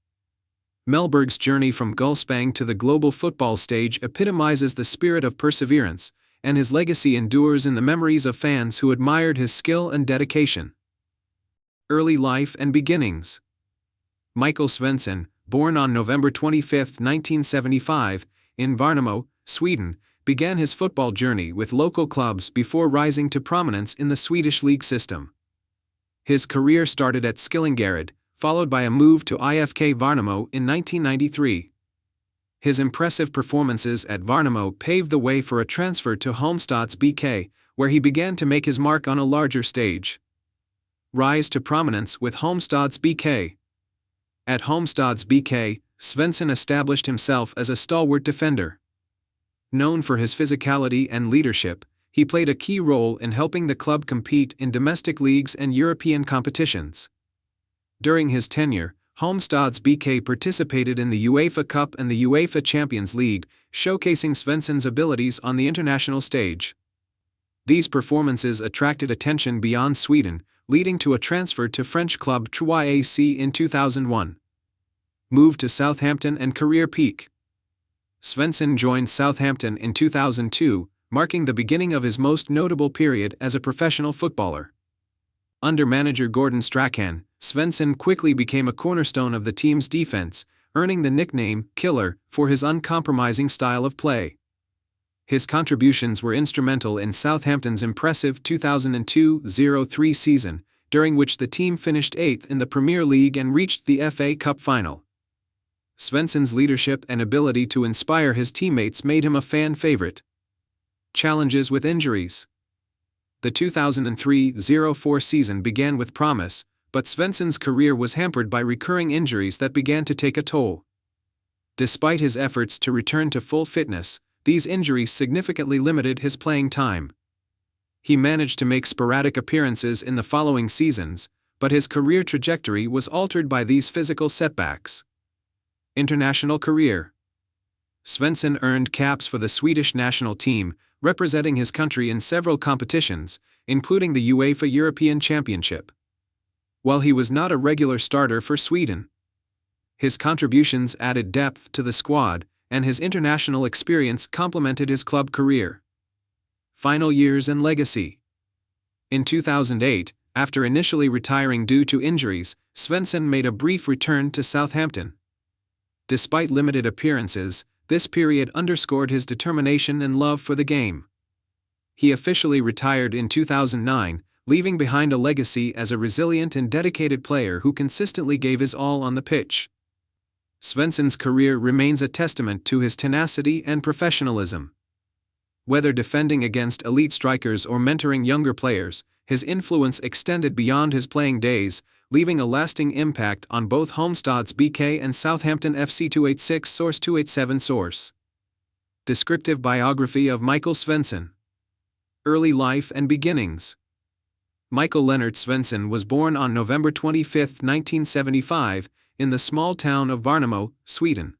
Mellberg's journey from Gullspång to the global football stage epitomizes the spirit of perseverance, and his legacy endures in the memories of fans who admired his skill and dedication. Early life and beginnings. Michael Svensson, born on November 25, 1975, in Värnamo, Sweden, began his football journey with local clubs before rising to prominence in the Swedish league system. His career started at Skillingaryd, followed by a move to IFK Värnamo in 1993. His impressive performances at Värnamo paved the way for a transfer to Halmstads BK, where he began to make his mark on a larger stage. Rise to prominence with Halmstads BK. At Halmstads BK, Svensson established himself as a stalwart defender. Known for his physicality and leadership, he played a key role in helping the club compete in domestic leagues and European competitions. During his tenure, Halmstads BK participated in the UEFA Cup and the UEFA Champions League, showcasing Svensson's abilities on the international stage. These performances attracted attention beyond Sweden, leading to a transfer to French club Troyes AC in 2001. Move to Southampton and career peak. Svensson joined Southampton in 2002, marking the beginning of his most notable period as a professional footballer. Under manager Gordon Strachan, Svensson quickly became a cornerstone of the team's defense, earning the nickname "Killer" for his uncompromising style of play. His contributions were instrumental in Southampton's impressive 2002-03 season, during which the team finished 8th in the Premier League and reached the FA Cup final. Svensson's leadership and ability to inspire his teammates made him a fan favorite. Challenges with injuries. The 2003-04 season began with promise, but Svensson's career was hampered by recurring injuries that began to take a toll. Despite his efforts to return to full fitness, these injuries significantly limited his playing time. He managed to make sporadic appearances in the following seasons, but his career trajectory was altered by these physical setbacks. International career. Svensson earned caps for the Swedish national team, representing his country in several competitions, including the UEFA European Championship. While he was not a regular starter for Sweden, his contributions added depth to the squad, and his international experience complemented his club career. Final years and legacy. In 2008, after initially retiring due to injuries, Svensson made a brief return to Southampton. Despite limited appearances, this period underscored his determination and love for the game. He officially retired in 2009, leaving behind a legacy as a resilient and dedicated player who consistently gave his all on the pitch. Svensson's career remains a testament to his tenacity and professionalism. Whether defending against elite strikers or mentoring younger players, his influence extended beyond his playing days, leaving a lasting impact on both Halmstads BK and Southampton FC. 286 Source 287 Source. Descriptive biography of Michael Svensson. Early life and beginnings. Michael Lennart Svensson was born on November 25, 1975, in the small town of Värnamo, Sweden.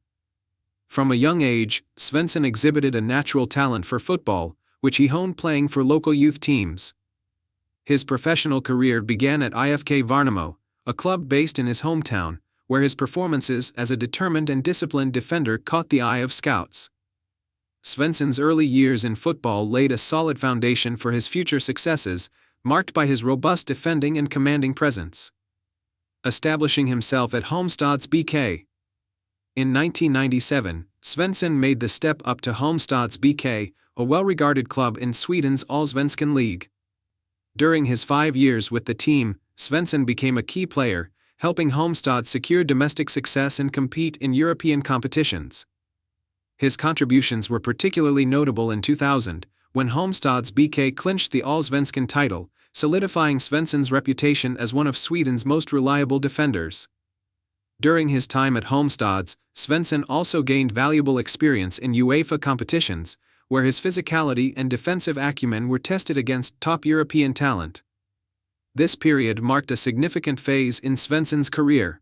From a young age, Svensson exhibited a natural talent for football, which he honed playing for local youth teams. His professional career began at IFK Värnamo, a club based in his hometown, where his performances as a determined and disciplined defender caught the eye of scouts. Svensson's early years in football laid a solid foundation for his future successes, marked by his robust defending and commanding presence. establishing himself at Halmstad's BK. In 1997, Svensson made the step up to Halmstad's BK, a well-regarded club in Sweden's Allsvenskan League. During his 5 years with the team, Svensson became a key player, helping Halmstad secure domestic success and compete in European competitions. His contributions were particularly notable in 2000, when Halmstad's BK clinched the Allsvenskan title, solidifying Svensson's reputation as one of Sweden's most reliable defenders. During his time at Halmstad, Svensson also gained valuable experience in UEFA competitions, where his physicality and defensive acumen were tested against top European talent. This period marked a significant phase in Svensson's career,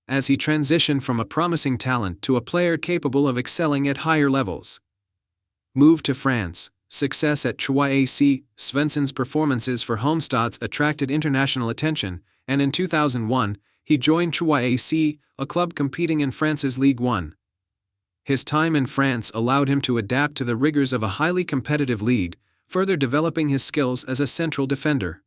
as he transitioned from a promising talent to a player capable of excelling at higher levels. Move to France, success at Troyes AC, Svensson's performances for Halmstad attracted international attention, and in 2001, he joined Troyes AC, a club competing in France's Ligue 1. His time in France allowed him to adapt to the rigors of a highly competitive league, further developing his skills as a central defender.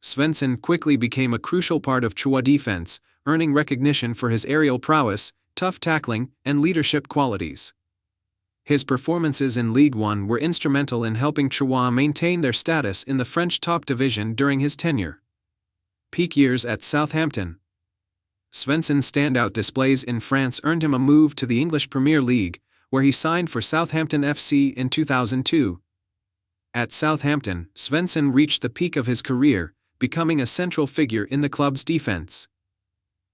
Svensson quickly became a crucial part of Troyes' defense, earning recognition for his aerial prowess, tough tackling, and leadership qualities. His performances in Ligue 1 were instrumental in helping Troyes maintain their status in the French top division during his tenure. Peak years at Southampton. Svensson's standout displays in France earned him a move to the English Premier League, where he signed for Southampton FC in 2002. At Southampton, Svensson reached the peak of his career, becoming a central figure in the club's defense.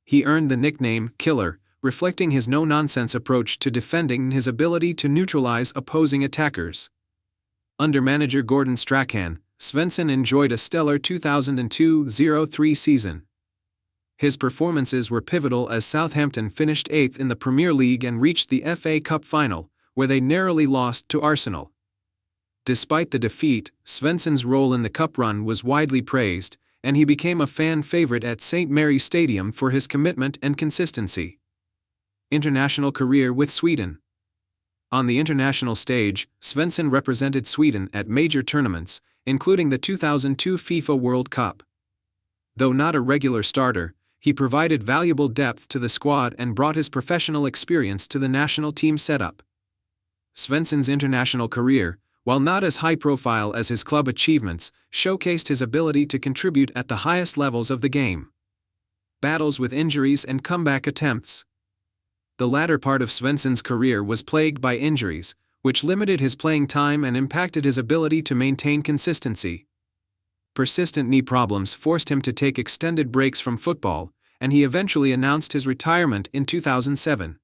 He earned the nickname Killer, reflecting his no-nonsense approach to defending and his ability to neutralize opposing attackers. Under manager Gordon Strachan, Svensson enjoyed a stellar 2002-03 season. His performances were pivotal as Southampton finished 8th in the Premier League and reached the FA Cup final, where they narrowly lost to Arsenal. Despite the defeat, Svensson's role in the cup run was widely praised, and he became a fan favorite at St. Mary's Stadium for his commitment and consistency. International career with Sweden. On the international stage, Svensson represented Sweden at major tournaments, including the 2002 FIFA World Cup. Though not a regular starter, he provided valuable depth to the squad and brought his professional experience to the national team setup. Svensson's international career, while not as high-profile as his club achievements, showcased his ability to contribute at the highest levels of the game. Battles with injuries and comeback attempts. The latter part of Svensson's career was plagued by injuries, which limited his playing time and impacted his ability to maintain consistency. Persistent knee problems forced him to take extended breaks from football, and he eventually announced his retirement in 2007.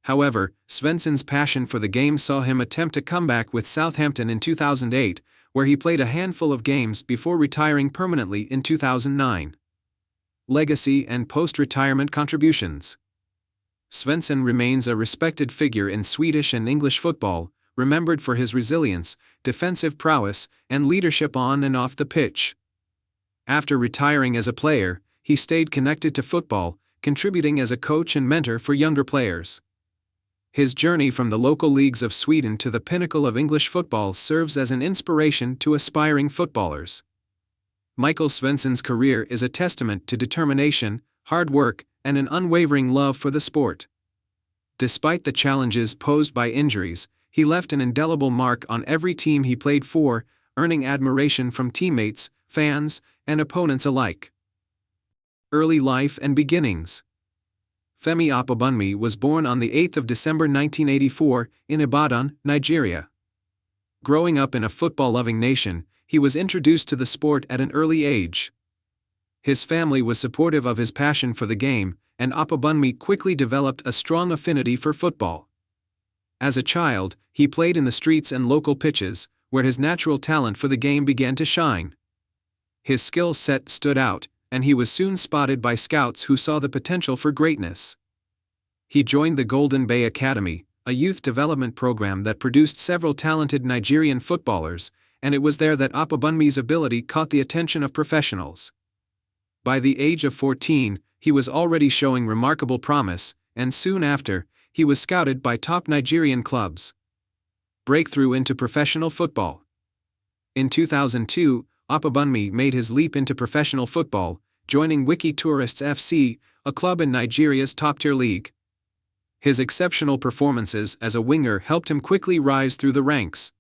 However, Svensson's passion for the game saw him attempt a comeback with Southampton in 2008, where he played a handful of games before retiring permanently in 2009. Legacy and post-retirement contributions. Svensson remains a respected figure in Swedish and English football, remembered for his resilience, defensive prowess, and leadership on and off the pitch. After retiring as a player, he stayed connected to football, contributing as a coach and mentor for younger players. His journey from the local leagues of Sweden to the pinnacle of English football serves as an inspiration to aspiring footballers. Michael Svensson's career is a testament to determination, hard work, and an unwavering love for the sport. Despite the challenges posed by injuries, he left an indelible mark on every team he played for, earning admiration from teammates, fans, and opponents alike. Early life and beginnings. Femi Opabunmi was born on the 8th of December 1984 in Ibadan, Nigeria. Growing up in a football-loving nation, he was introduced to the sport at an early age. His family was supportive of his passion for the game, and Opabunmi quickly developed a strong affinity for football. As a child, he played in the streets and local pitches, where his natural talent for the game began to shine. His skill set stood out, and he was soon spotted by scouts who saw the potential for greatness. He joined the Golden Bay Academy, a youth development program that produced several talented Nigerian footballers, and it was there that Opabunmi's ability caught the attention of professionals. By the age of 14, he was already showing remarkable promise, and soon after, he was scouted by top Nigerian clubs. Breakthrough into professional football. In 2002, Opabunmi made his leap into professional football, joining Wiki Tourists FC, a club in Nigeria's top-tier league. His exceptional performances as a winger helped him quickly rise through the ranks.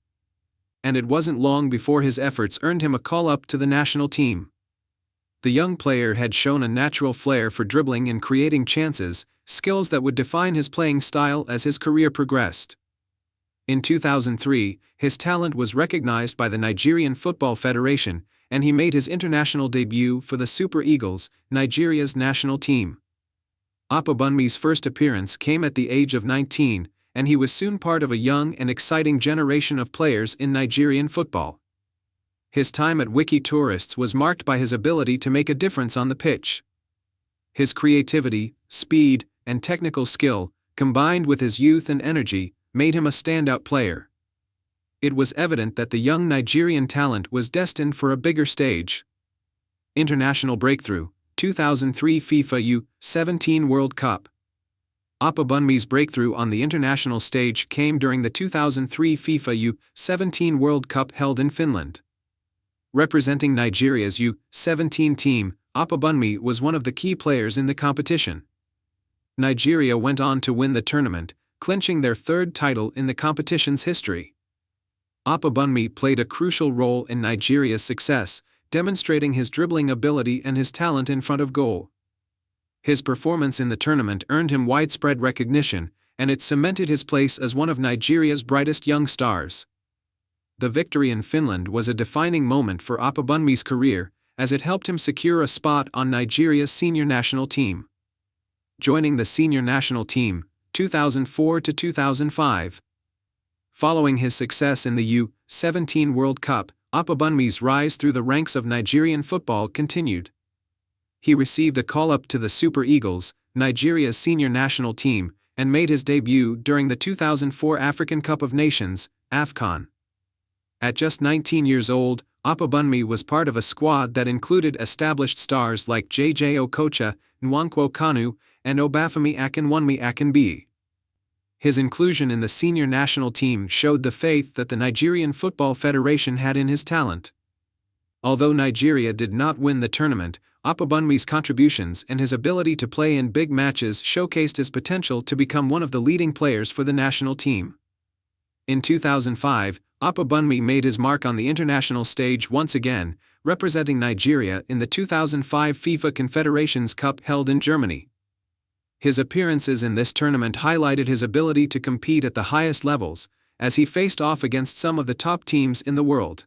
And it wasn't long before his efforts earned him a call-up to the national team. The young player had shown a natural flair for dribbling and creating chances, skills that would define his playing style as his career progressed. In 2003, his talent was recognized by the Nigerian Football Federation, and he made his international debut for the Super Eagles, Nigeria's national team. Opabunmi's first appearance came at the age of 19, and he was soon part of a young and exciting generation of players in Nigerian football. His time at Wiki Tourists was marked by his ability to make a difference on the pitch. His creativity, speed, and technical skill, combined with his youth and energy, made him a standout player. It was evident that the young Nigerian talent was destined for a bigger stage. International breakthrough, 2003 FIFA U17 World Cup. Opabunmi's breakthrough on the international stage came during the 2003 FIFA U17 World Cup held in Finland. Representing Nigeria's U17 team, Opabunmi was one of the key players in the competition. Nigeria went on to win the tournament, clinching their third title in the competition's history. Opabunmi played a crucial role in Nigeria's success, demonstrating his dribbling ability and his talent in front of goal. His performance in the tournament earned him widespread recognition, and it cemented his place as one of Nigeria's brightest young stars. The victory in Finland was a defining moment for Opabunmi's career, as it helped him secure a spot on Nigeria's senior national team. Joining the senior national team, 2004 to 2005. Following his success in the U17 World Cup, Opabunmi's rise through the ranks of Nigerian football continued. He received a call-up to the Super Eagles, Nigeria's senior national team, and made his debut during the 2004 African Cup of Nations, AFCON. At just 19 years old, Opabunmi was part of a squad that included established stars like J.J. Okocha, Nwankwo Kanu, and Obafemi Akinwunmi Akinbiyi. His inclusion in the senior national team showed the faith that the Nigerian Football Federation had in his talent. Although Nigeria did not win the tournament, Opabunmi's contributions and his ability to play in big matches showcased his potential to become one of the leading players for the national team. In 2005, Opabunmi made his mark on the international stage once again, representing Nigeria in the 2005 FIFA Confederations Cup held in Germany. His appearances in this tournament highlighted his ability to compete at the highest levels, as he faced off against some of the top teams in the world.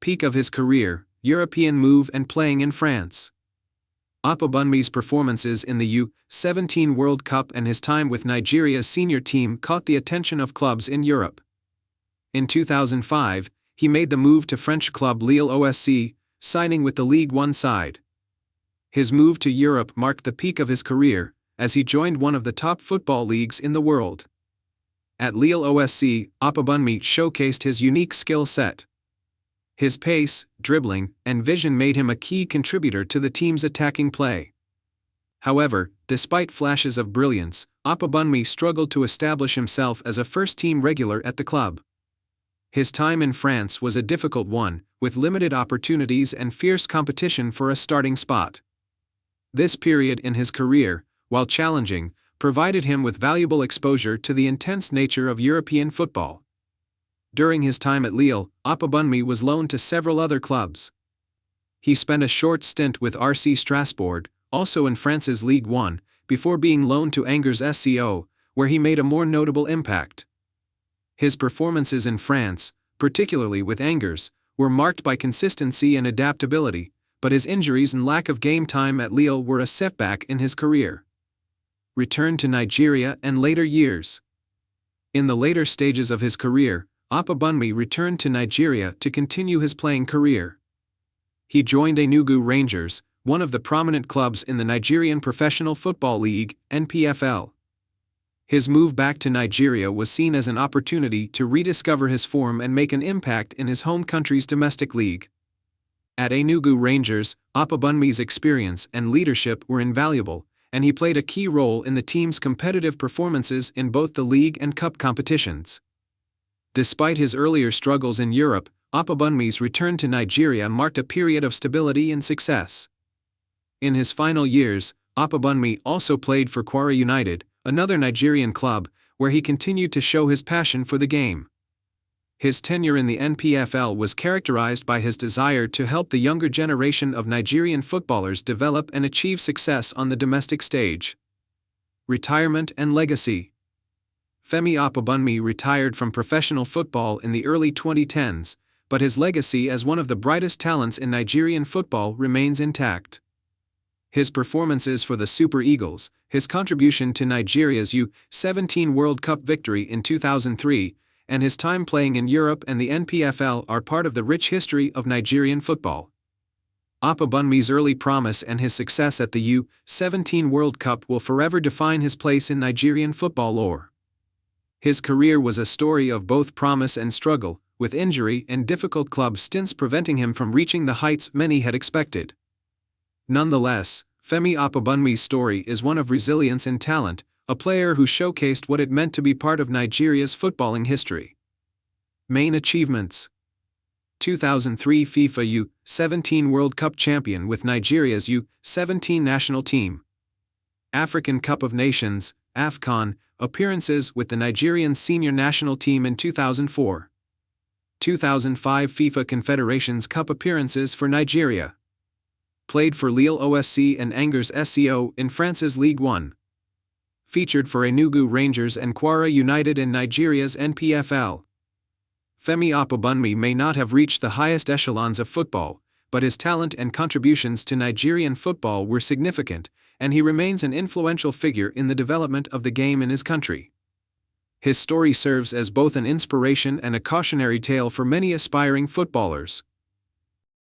Peak of his career, European move and playing in France. Opabunmi's performances in the U17 World Cup and his time with Nigeria's senior team caught the attention of clubs in Europe. In 2005, he made the move to French club Lille OSC, signing with the Ligue 1 side. His move to Europe marked the peak of his career, as he joined one of the top football leagues in the world. At Lille OSC, Opabunmi showcased his unique skill set. His pace, dribbling, and vision made him a key contributor to the team's attacking play. However, despite flashes of brilliance, Opabunmi struggled to establish himself as a first-team regular at the club. His time in France was a difficult one, with limited opportunities and fierce competition for a starting spot. This period in his career, while challenging, provided him with valuable exposure to the intense nature of European football. During his time at Lille, Opabunmi was loaned to several other clubs. He spent a short stint with RC Strasbourg, also in France's Ligue 1, before being loaned to Angers SCO, where he made a more notable impact. His performances in France, particularly with Angers, were marked by consistency and adaptability, but his injuries and lack of game time at Lille were a setback in his career. Return to Nigeria and later years. In the later stages of his career, Opabunmi returned to Nigeria to continue his playing career. He joined Enugu Rangers, one of the prominent clubs in the Nigerian Professional Football League, NPFL. His move back to Nigeria was seen as an opportunity to rediscover his form and make an impact in his home country's domestic league. At Enugu Rangers, Opabunmi's experience and leadership were invaluable, and he played a key role in the team's competitive performances in both the league and cup competitions. Despite his earlier struggles in Europe, Opabunmi's return to Nigeria marked a period of stability and success. In his final years, Opabunmi also played for Kwara United, another Nigerian club, where he continued to show his passion for the game. His tenure in the NPFL was characterized by his desire to help the younger generation of Nigerian footballers develop and achieve success on the domestic stage. Retirement and legacy. Femi Opabunmi retired from professional football in the early 2010s, but his legacy as one of the brightest talents in Nigerian football remains intact. His performances for the Super Eagles, his contribution to Nigeria's U-17 World Cup victory in 2003, and his time playing in Europe and the NPFL are part of the rich history of Nigerian football. Opabunmi's early promise and his success at the U-17 World Cup will forever define his place in Nigerian football lore. His career was a story of both promise and struggle, with injury and difficult club stints preventing him from reaching the heights many had expected. Nonetheless, Femi Opabunmi's story is one of resilience and talent, a player who showcased what it meant to be part of Nigeria's footballing history. Main achievements: 2003 FIFA U-17 World Cup champion with Nigeria's U-17 national team. African Cup of Nations, AFCON, appearances with the Nigerian senior national team in 2004. 2005 FIFA Confederations Cup appearances for Nigeria. Played for Lille OSC and Angers SCO in France's Ligue 1. Featured for Enugu Rangers and Kwara United in Nigeria's NPFL. Femi Opabunmi may not have reached the highest echelons of football, but his talent and contributions to Nigerian football were significant, and he remains an influential figure in the development of the game in his country. His story serves as both an inspiration and a cautionary tale for many aspiring footballers.